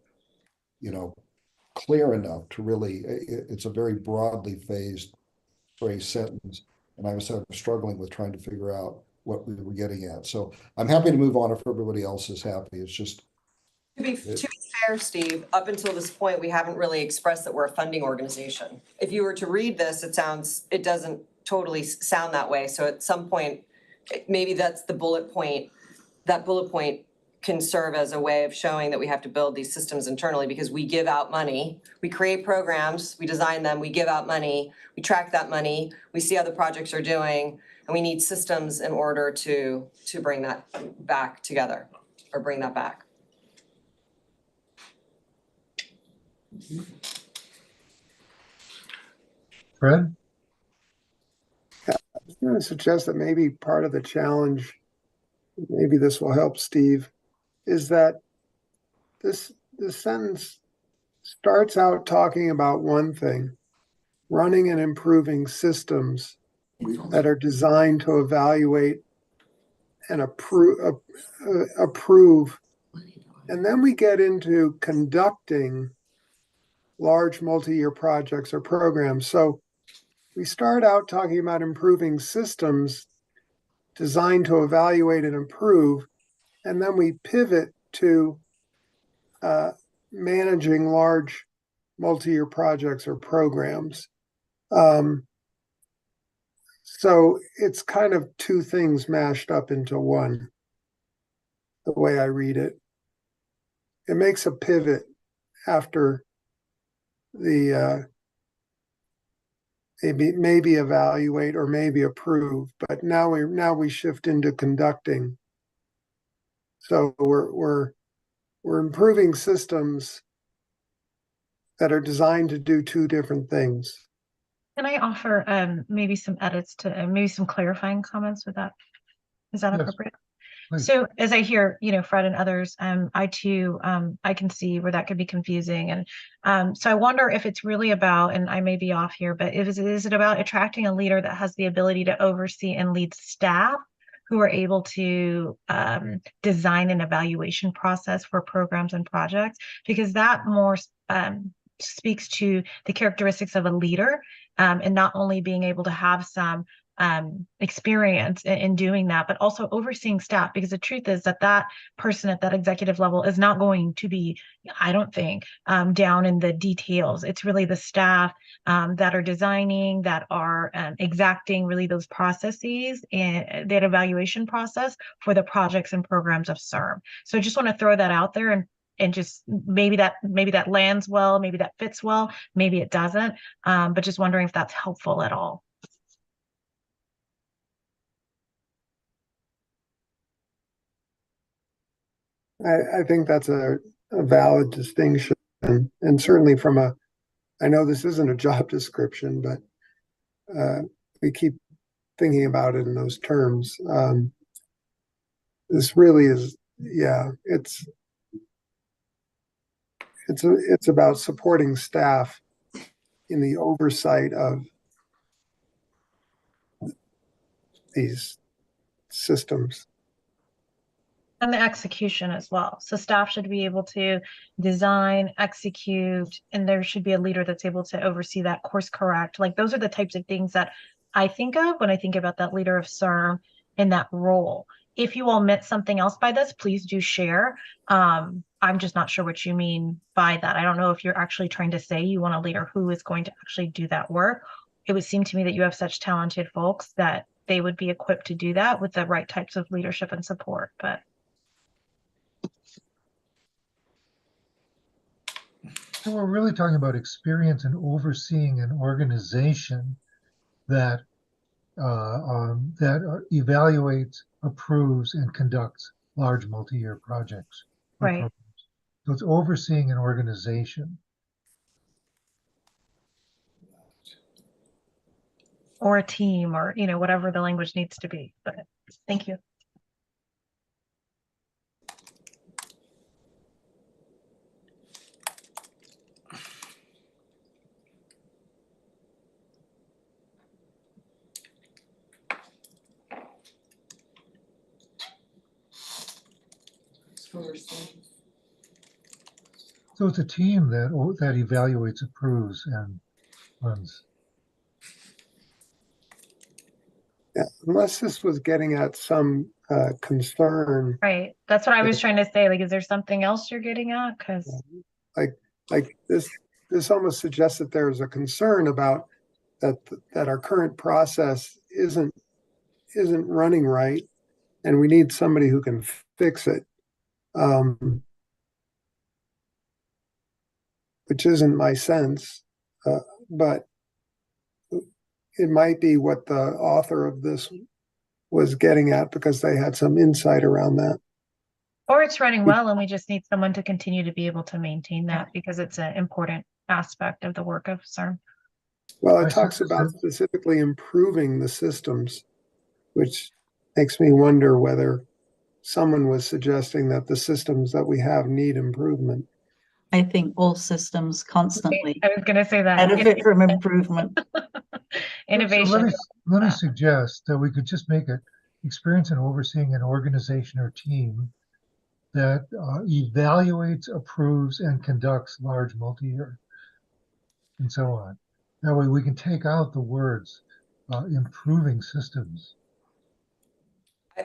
clear enough to really, it's a very broadly phrased sentence. And I was sort of struggling with trying to figure out what we were getting at. So I'm happy to move on if everybody else is happy. It's just. To be fair, Steve, up until this point, we haven't really expressed that we're a funding organization. If you were to read this, it doesn't totally sound that way. So at some point, maybe that's the bullet point. That bullet point can serve as a way of showing that we have to build these systems internally because we give out money. We create programs, we design them, we give out money, we track that money, we see how the projects are doing, and we need systems in order to bring that back together or bring that back. Fred? I was going to suggest that maybe part of the challenge, maybe this will help Steve, is that this sentence starts out talking about one thing, running and improving systems that are designed to evaluate and approve. And then we get into conducting large multi-year projects or programs. So we start out talking about improving systems designed to evaluate and improve, and then we pivot to managing large multi-year projects or programs. So it's kind of two things mashed up into one, the way I read it. It makes a pivot after the maybe evaluate or maybe approve, but now we shift into conducting. So we're improving systems that are designed to do two different things. Can I offer maybe some edits to maybe some clarifying comments with that? Is that Yes, appropriate? please. So as I hear, Fred and others, I too, I can see where that could be confusing. And so I wonder if it's really about, and I may be off here, but is it about attracting a leader that has the ability to oversee and lead staff who are able to design an evaluation process for programs and projects? Because that more speaks to the characteristics of a leader, and not only being able to have some experience in doing that, but also overseeing staff, because the truth is that that person at that executive level is not going to be, I don't think, down in the details. It's really the staff that are designing, that are exacting really those processes and that evaluation process for the projects and programs of CERM. So I just want to throw that out there, and just maybe that lands well, maybe that fits well, maybe it doesn't, but just wondering if that's helpful at all. I think that's a valid distinction, and certainly I know this isn't a job description, but we keep thinking about it in those terms. This really is, yeah, it's about supporting staff in the oversight of these systems. And the execution as well. So staff should be able to design, execute, and there should be a leader that's able to oversee that, course correct. Like those are the types of things that I think of when I think about that leader of CERM in that role. If you all meant something else by this, please do share. I'm just not sure what you mean by that. I don't know if you're actually trying to say you want a leader who is going to actually do that work. It would seem to me that you have such talented folks that they would be equipped to do that with the right types of leadership and support, but. So we're really talking about experience in overseeing an organization that evaluates, approves, and conducts large multi-year projects or Right. programs. So it's overseeing an organization. Or a team, or whatever the language needs to be. But thank you. So it's a team that evaluates, approves, and runs. Yeah, unless this was getting at some concern. Right. That's what I was trying to say. Like, is there something else you're getting at? Because like this almost suggests that there's a concern about that our current process isn't running right, and we need somebody who can fix it. Which isn't my sense, but it might be what the author of this was getting at, because they had some insight around that. or it's running well and we just need someone to continue to be able to maintain that because it's an important aspect of the work of CERM. Well, it talks about specifically improving the systems, which makes me wonder whether someone was suggesting that the systems that we have need improvement. I think all systems constantly I was going to say that. benefit from improvement. Innovation. So let me suggest that we could just make it experience in overseeing an organization or team that evaluates, approves, and conducts large multi-year, and so on. That way we can take out the words improving systems.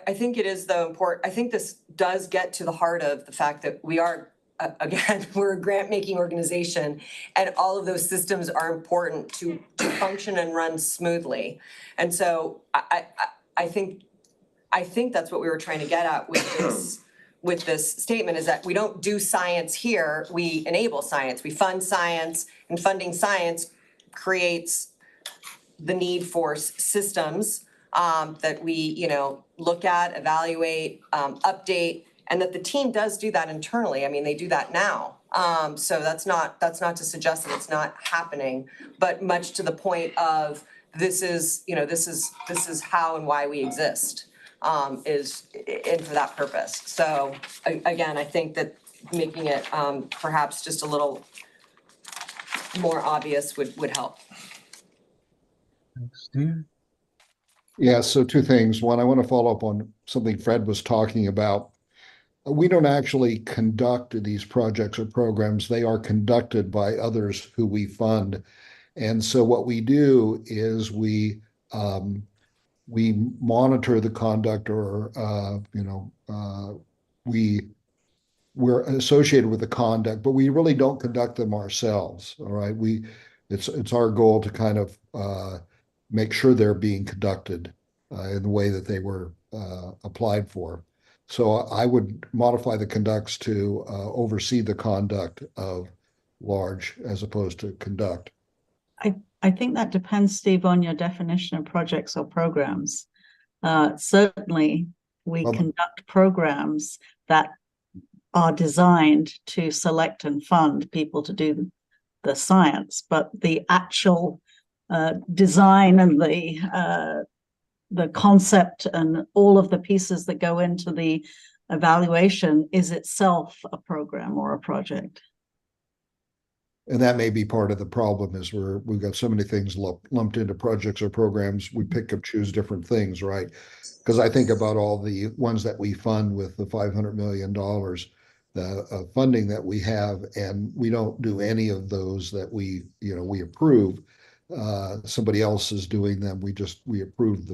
I think it is though important. I think this does get to the heart of the fact that we are, again, we're a grant-making organization, and all of those systems are important to function and run smoothly. And so I think that's what we were trying to get at with this statement, is that we don't do science here, we enable science. We fund science, and funding science creates the need for systems that we, look at, evaluate, update, and that the team does do that internally. I mean, they do that now. So that's not to suggest that it's not happening, but much to the point of this is how and why we exist, is and for that purpose. So again, I think that making it perhaps just a little more obvious would help. Thanks, Steve. Yeah, so two things. One, I want to follow up on something Fred was talking about. We don't actually conduct these projects or programs. They are conducted by others who we fund. And so what we do is we monitor the conduct, or we're associated with the conduct, but we really don't conduct them ourselves. All right. It's our goal to kind of make sure they're being conducted in the way that they were applied for. So I would modify the conducts to oversee the conduct of large as opposed to conduct. I think that depends, Steve, on your definition of projects or programs. Certainly, we conduct programs that are designed to select and fund people to do the science, but the actual design and the concept and all of the pieces that go into the evaluation is itself a program or a project. And that may be part of the problem, is we've got so many things lumped into projects or programs. We pick up, choose different things, right? Because I think about all the ones that we fund with the $500 million, the funding that we have, and we don't do any of those that we approve. Somebody else is doing them. We approve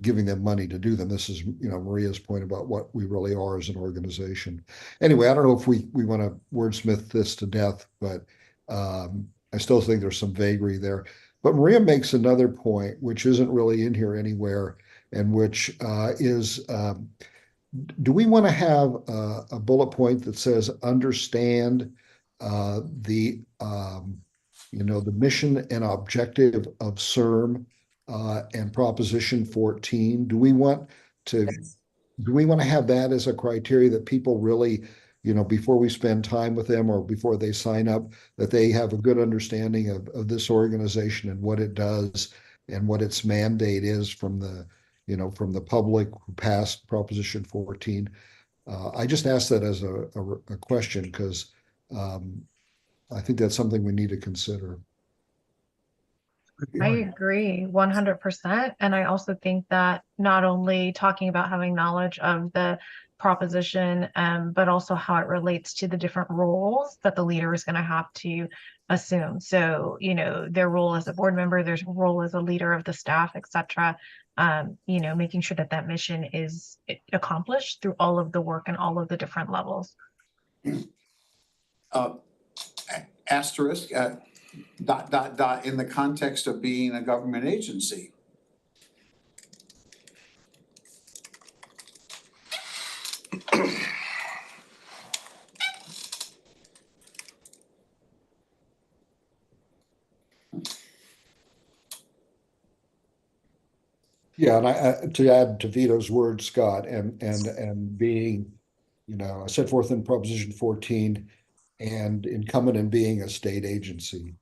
giving them money to do them. This is, Maria's point about what we really are as an organization. Anyway, I don't know if we want to wordsmith this to death, but I still think there's some vagary there. But Maria makes another point, which isn't really in here anywhere, and which is, do we want to have a bullet point that says understand the mission and objective of CIRM and Proposition 14? Do we want to have that as a criteria that people really, before we spend time with them or before they sign up, that they have a good understanding of this organization and what it does and what its mandate is from the public who passed Proposition 14? I just asked that as a question because I think that's something we need to consider. I agree 100%. And I also think that not only talking about having knowledge of the proposition, but also how it relates to the different roles that the leader is going to have to assume. So, their role as a board member, their role as a leader of the staff, etc. Making sure that mission is accomplished through all of the work and all of the different levels. Asterisk, ... in the context of being a government agency. Yeah, and to add to Vito's words, Scott, and being, set forth in Proposition 14 and incumbent in being a state agency.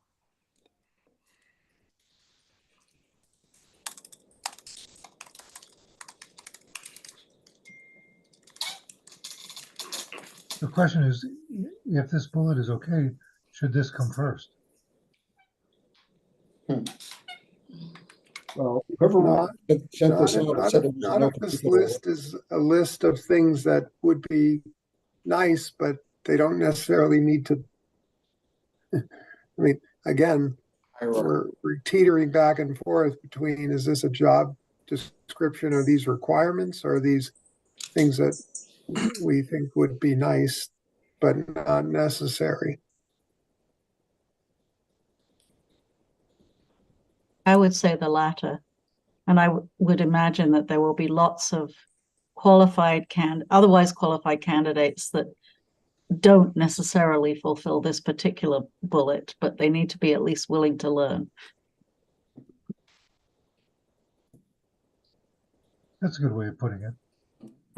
The question is, if this bullet is okay, should this come first? Well, whoever sent this out said it was Not if this list is a list of things that would be nice, but they don't necessarily need to. I mean, again, we're teetering back and forth between, is this a job description, or these requirements, or these things that we think would be nice but not necessary? I would say the latter. And I would imagine that there will be lots of otherwise qualified candidates that don't necessarily fulfill this particular bullet, but they need to be at least willing to learn. That's a good way of putting it.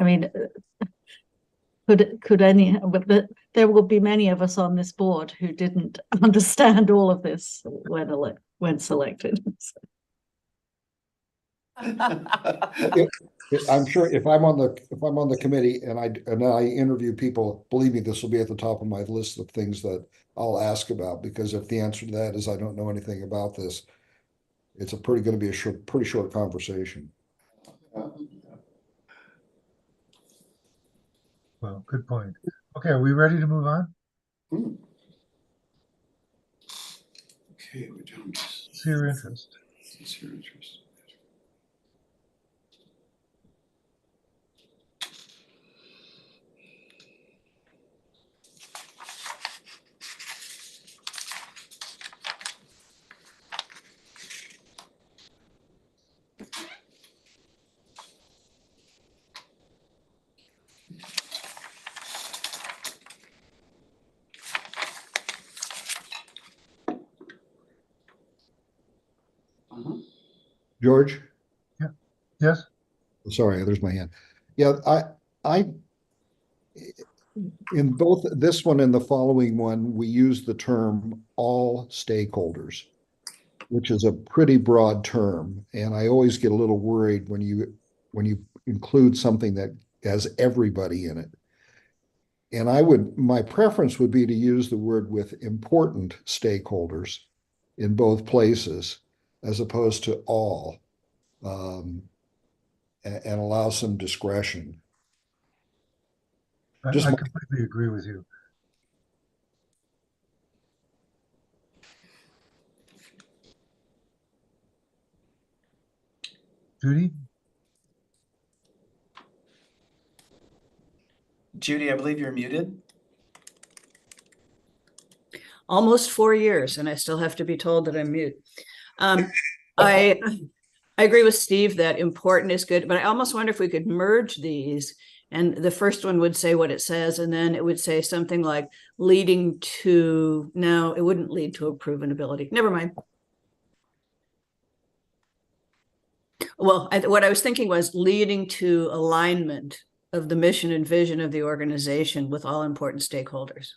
I mean, could any, but there will be many of us on this board who didn't understand all of this when selected. I'm sure if I'm on the committee and I interview people, believe me, this will be at the top of my list of things that I'll ask about, because if the answer to that is I don't know anything about this, it's going to be a pretty short conversation. Well, good point. Okay, are we ready to move on? Okay, we're down to See your interest. sincere interest. George? Yeah. Yes. Sorry, there's my hand. Yeah, I in both this one and the following one, we use the term all stakeholders, which is a pretty broad term. And I always get a little worried when you include something that has everybody in it. And my preference would be to use the word with important stakeholders in both places, as opposed to all, and allow some discretion. I completely agree with you. Judy? Judy, I believe you're muted. Almost 4 years, and I still have to be told that I'm mute. I agree with Steve that important is good, but I almost wonder if we could merge these. And the first one would say what it says, and then it would say something like leading to, no, it wouldn't lead to a proven ability. Never mind. Well, what I was thinking was leading to alignment of the mission and vision of the organization with all important stakeholders.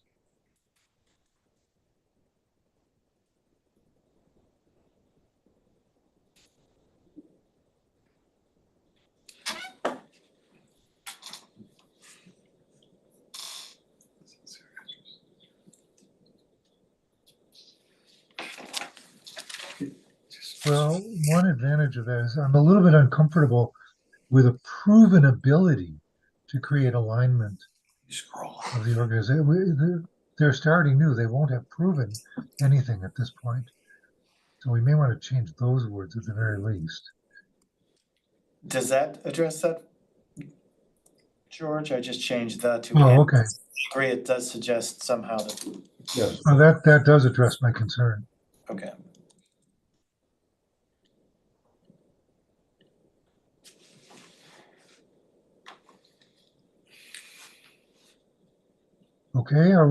Well, one advantage of that is I'm a little bit uncomfortable with a proven ability to create alignment of the organization. They're starting new. They won't have proven anything at this point. So we may want to change those words at the very least. Does that address that, George? I just changed that to. Oh, okay. I agree, it does suggest somehow that. Yes. Well, that does address my concern. Okay. Okay, are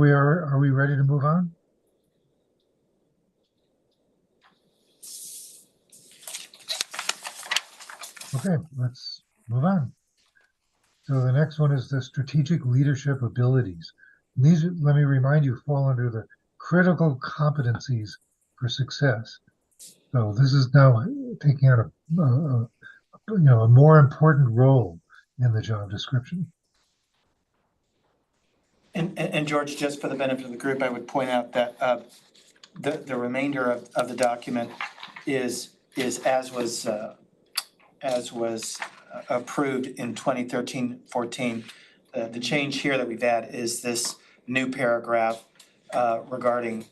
we ready to move on? Okay, let's move on. So the next one is the strategic leadership abilities. And these, let me remind you, fall under the critical competencies for success. So this is now taking on a more important role in the job description. And George, just for the benefit of the group, I would point out that the remainder of the document is as was approved in 2013-14. The change here that we've had is this new paragraph regarding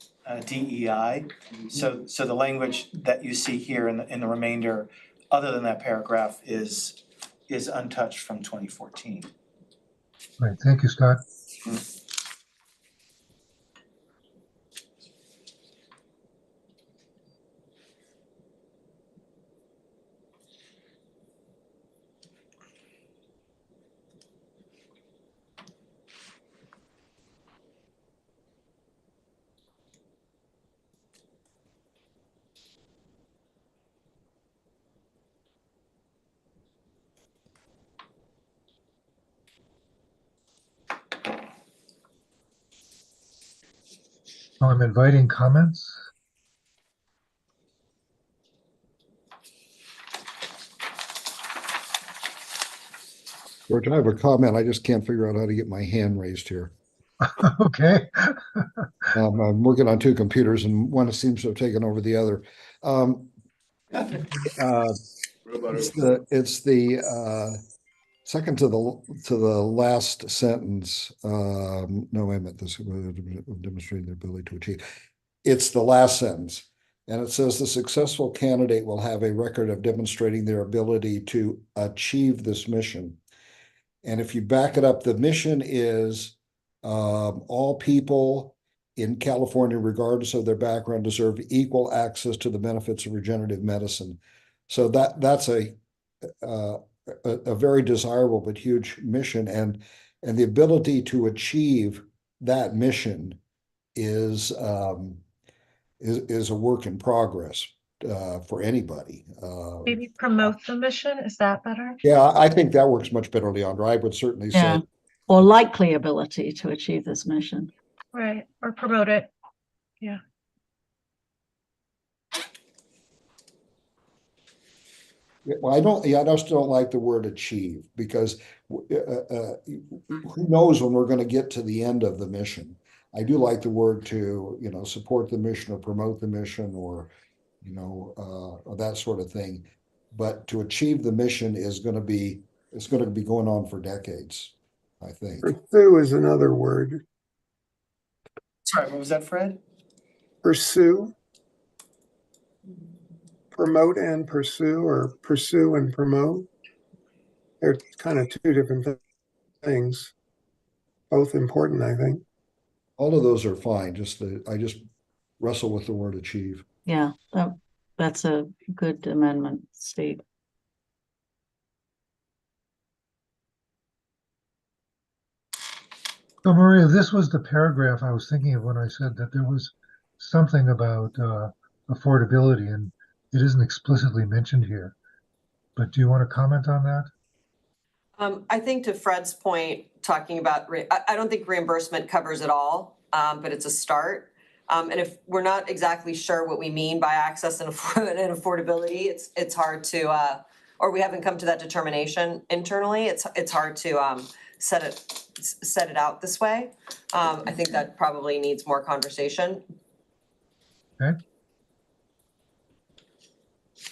DEI. So the language that you see here in the remainder, other than that paragraph, is untouched from 2014. Right, thank you, Scott. So I'm inviting comments. George, I have a comment. I just can't figure out how to get my hand raised here. Okay. I'm working on two computers and one seems to have taken over the other. It's the second to the last sentence. No, I meant this, demonstrating their ability to achieve. It's the last sentence. And it says the successful candidate will have a record of demonstrating their ability to achieve this mission. And if you back it up, the mission is all people in California, regardless of their background, deserve equal access to the benefits of regenerative medicine. So that's a very desirable but huge mission, and the ability to achieve that mission is a work in progress for anybody. Maybe promote the mission, is that better? Yeah, I think that works much better, Leandra. I would certainly Yeah. say. Or likely ability to achieve this mission. Right, or promote it, yeah. Well, I just don't like the word achieve, because who knows when we're going to get to the end of the mission. I do like the word to, support the mission or promote the mission, or, or that sort of thing. But to achieve the mission it's going to be going on for decades, I think. Pursue is another word. Sorry, what was that, Fred? Pursue. Promote and pursue, or pursue and promote. They're kind of two different things. Both important, I think. All of those are fine. I just wrestle with the word achieve. Yeah, that's a good amendment, Steve. So Maria, this was the paragraph I was thinking of when I said that there was something about affordability, and it isn't explicitly mentioned here. But do you want to comment on that? I think to Fred's point, talking about, I don't think reimbursement covers it all, but it's a start. And if we're not exactly sure what we mean by access and affordability, it's hard to, or we haven't come to that determination internally, it's hard to set it out this way. I think that probably needs more conversation. Okay.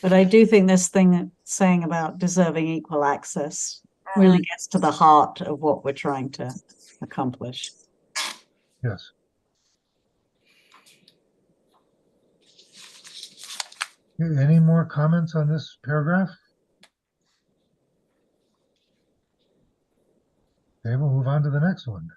But I do think this thing saying about deserving equal access really gets to the heart of what we're trying to accomplish. Yes. Any more comments on this paragraph? Okay, we'll move on to the next one.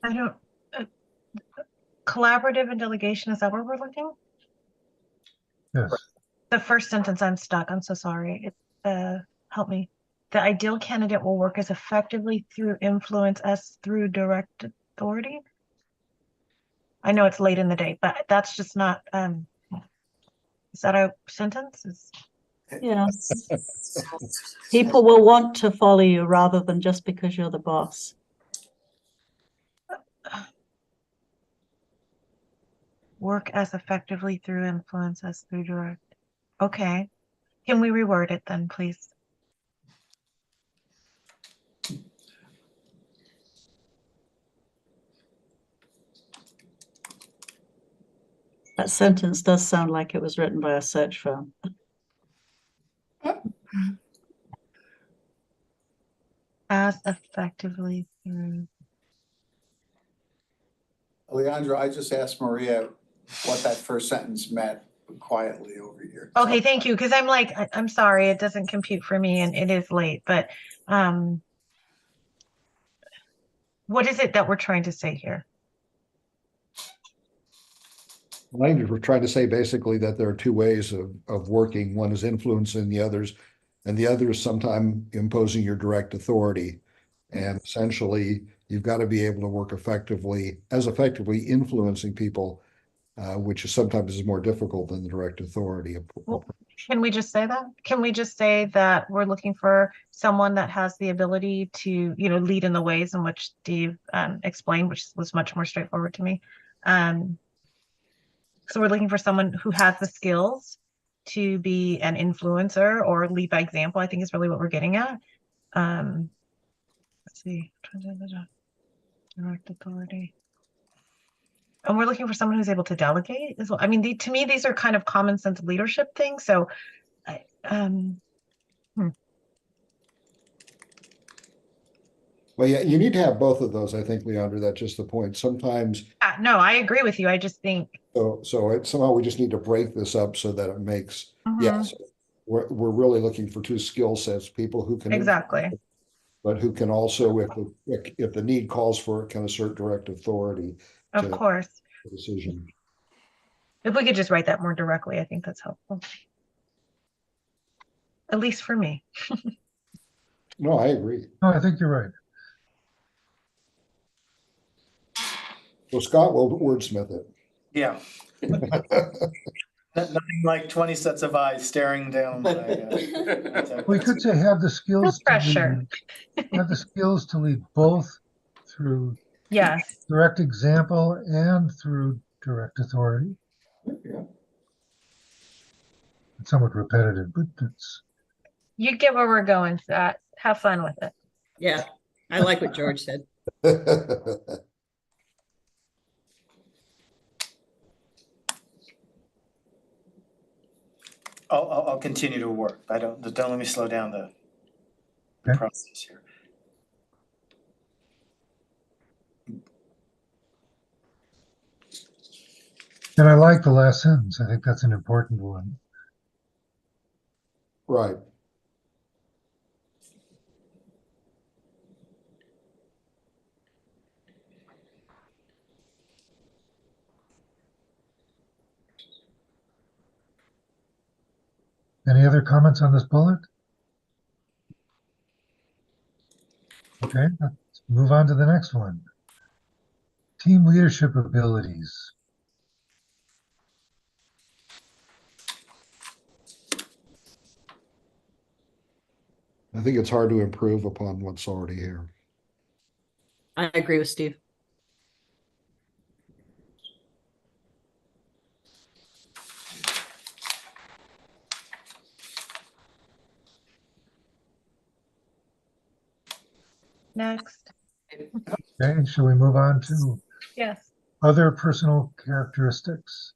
I don't, collaborative and delegation, is that where we're looking? Yes. The first sentence, I'm stuck, I'm so sorry. Help me. The ideal candidate will work as effectively through influence as through direct authority. I know it's late in the day, but that's just not, is that a sentence? Yeah. People will want to follow you rather than just because you're the boss. Work as effectively through influence as through direct. Okay. Can we reword it then, please? That sentence does sound like it was written by a search firm. As effectively through. Leandra, I just asked Maria what that first sentence meant quietly over here. Okay, thank you, because I'm like, I'm sorry, it doesn't compute for me and it is late, but what is it that we're trying to say here? I think we're trying to say basically that there are two ways of working. One is influencing the others, and the other is sometime imposing your direct authority. And essentially, you've got to be able to work effectively influencing people, which is sometimes more difficult than the direct authority. Well, can we just say that? Can we just say that we're looking for someone that has the ability to, lead in the ways in which Steve explained, which was much more straightforward to me. So we're looking for someone who has the skills to be an influencer or lead by example, I think is really what we're getting at. Let's see. Direct authority. And we're looking for someone who's able to delegate as well. I mean, to me, these are kind of common sense leadership things. So, Well, yeah, you need to have both of those, I think, Leandra. That's just the point. Sometimes, no, I agree with you. I just think. somehow we just need to break this up so that it makes, Mhm. yes, we're really looking for two skill sets, people who can. Exactly. But who can also, if the need calls for it, can assert direct authority. Of course. The decision. If we could just write that more directly, I think that's helpful. At least for me. No, I agree. No, I think you're right. So Scott will wordsmith it. Yeah. Nothing like 20 sets of eyes staring down my We could say have the skills pressure. Have the skills to lead both through Yes. direct example and through direct authority. Yeah. It's somewhat repetitive, but it's. You get where we're going, Scott. Have fun with it. Yeah, I like what George said. I'll continue to work. Don't let me slow down the Okay. process here. And I like the last sentence. I think that's an important one. Right. Any other comments on this bullet? Okay, let's move on to the next one. Team leadership abilities. I think it's hard to improve upon what's already here. I agree with Steve. Next. Okay, shall we move on to Yes. other personal characteristics?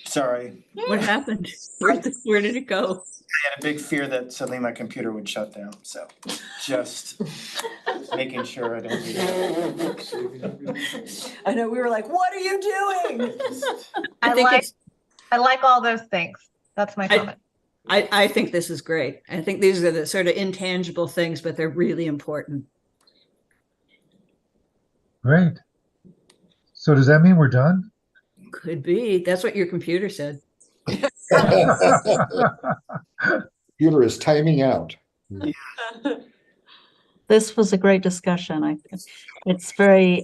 Sorry. What happened? Where did it go? I had a big fear that suddenly my computer would shut down, so just making sure I don't do that. I know, we were like, what are you doing? I like all those things. That's my comment. I think this is great. I think these are the sort of intangible things, but they're really important. Great. So does that mean we're done? Could be. That's what your computer said. Computer is timing out. This was a great discussion. It's very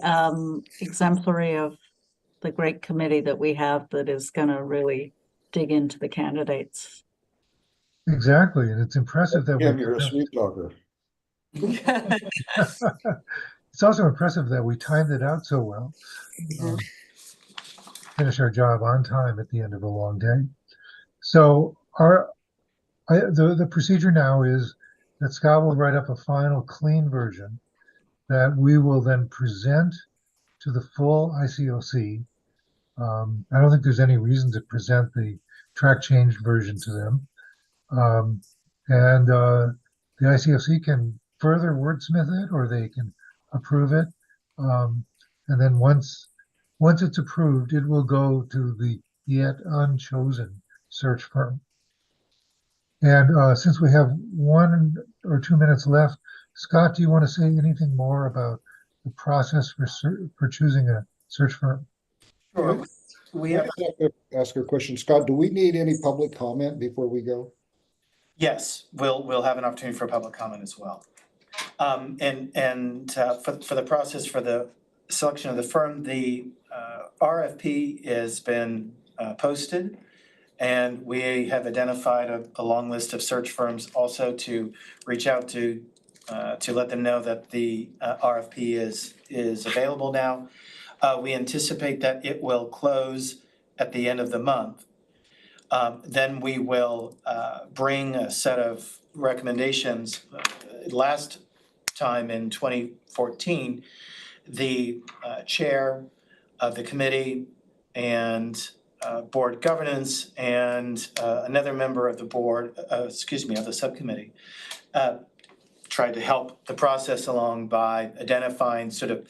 exemplary of the great committee that we have that is going to really dig into the candidates. Exactly, and it's impressive that You're a sweet talker. It's also impressive that we timed it out so well. Finish our job on time at the end of a long day. So the procedure now is that Scott will write up a final clean version that we will then present to the full ICOC. I don't think there's any reason to present the track change version to them. And the ICOC can further wordsmith it, or they can approve it. And then once it's approved, it will go to the yet unchosen search firm. And since we have 1 or 2 minutes left, Scott, do you want to say anything more about the process for choosing a search firm? Sure. We have, Ask a question. Scott, do we need any public comment before we go? yes, we'll have an opportunity for public comment as well. For the process for the selection of the firm, the RFP has been posted. And we have identified a long list of search firms also to reach out to let them know that the RFP is available now. We anticipate that it will close at the end of the month. Then we will bring a set of recommendations. Last time in 2014, the chair of the committee and board governance and another member of the board, of the subcommittee, tried to help the process along by identifying sort of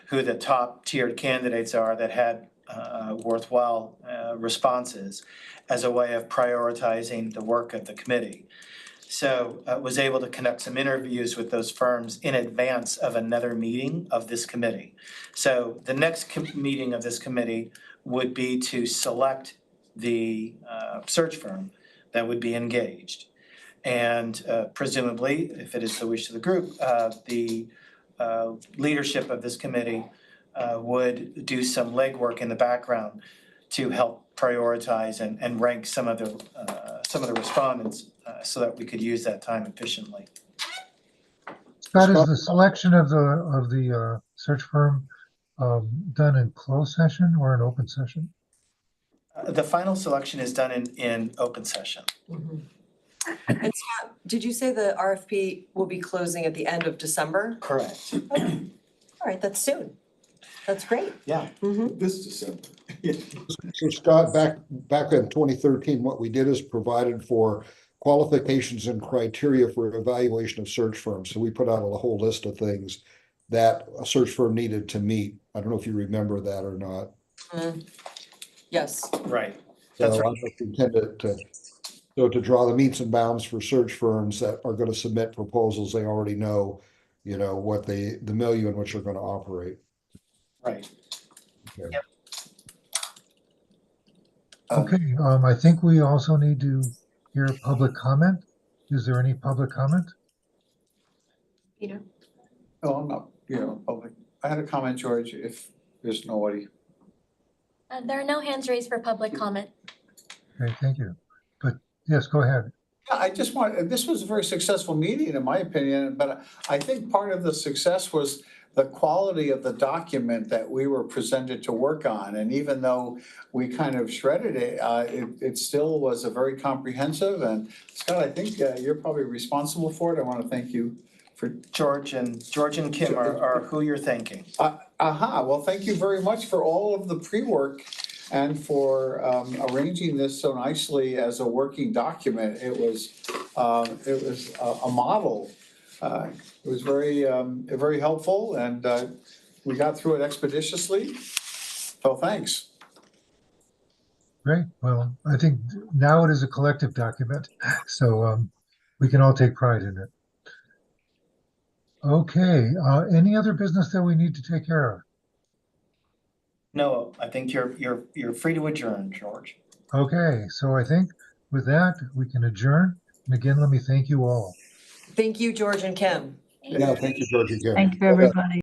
who the top tiered candidates are that had worthwhile responses as a way of prioritizing the work of the committee. So was able to conduct some interviews with those firms in advance of another meeting of this committee. So the next meeting of this committee would be to select the search firm that would be engaged. And presumably, if it is the wish of the group, the leadership of this committee would do some legwork in the background to help prioritize and rank some of the respondents so that we could use that time efficiently. Scott, is the selection of the search firm done in closed session or in open session? The final selection is done in open session. And Scott, did you say the RFP will be closing at the end of December? Correct. All right, that's soon. That's great. Yeah. This December. So Scott, back in 2013, what we did is provided for qualifications and criteria for evaluation of search firms. So we put out a whole list of things that a search firm needed to meet. I don't know if you remember that or not. Yes. Right. So That's I right. just intended to draw the metes and bounds for search firms that are going to submit proposals. They already know, what the milieu in which they're going to operate. Right. Okay. Yep. Okay, I think we also need to hear public comment. Is there any public comment? Peter? No, I'm not, public. I had a comment, George, if there's nobody. There are no hands raised for public comment. Okay, thank you. But yes, go ahead. Yeah, I just this was a very successful meeting in my opinion, but I think part of the success was the quality of the document that we were presented to work on. And even though we kind of shredded it, it still was a very comprehensive. And Scott, I think you're probably responsible for it. I want to thank you for George and Kim are who you're thanking. Well, thank you very much for all of the pre-work and for arranging this so nicely as a working document. It was a model. It was very helpful, and we got through it expeditiously. So thanks. Great. Well, I think now it is a collective document, so we can all take pride in it. Okay, any other business that we need to take care of? No, I think you're free to adjourn, George. Okay, so I think with that, we can adjourn. And again, let me thank you all. Thank you, George and Kim. Yeah, thank you, George, again. Thank you, everybody.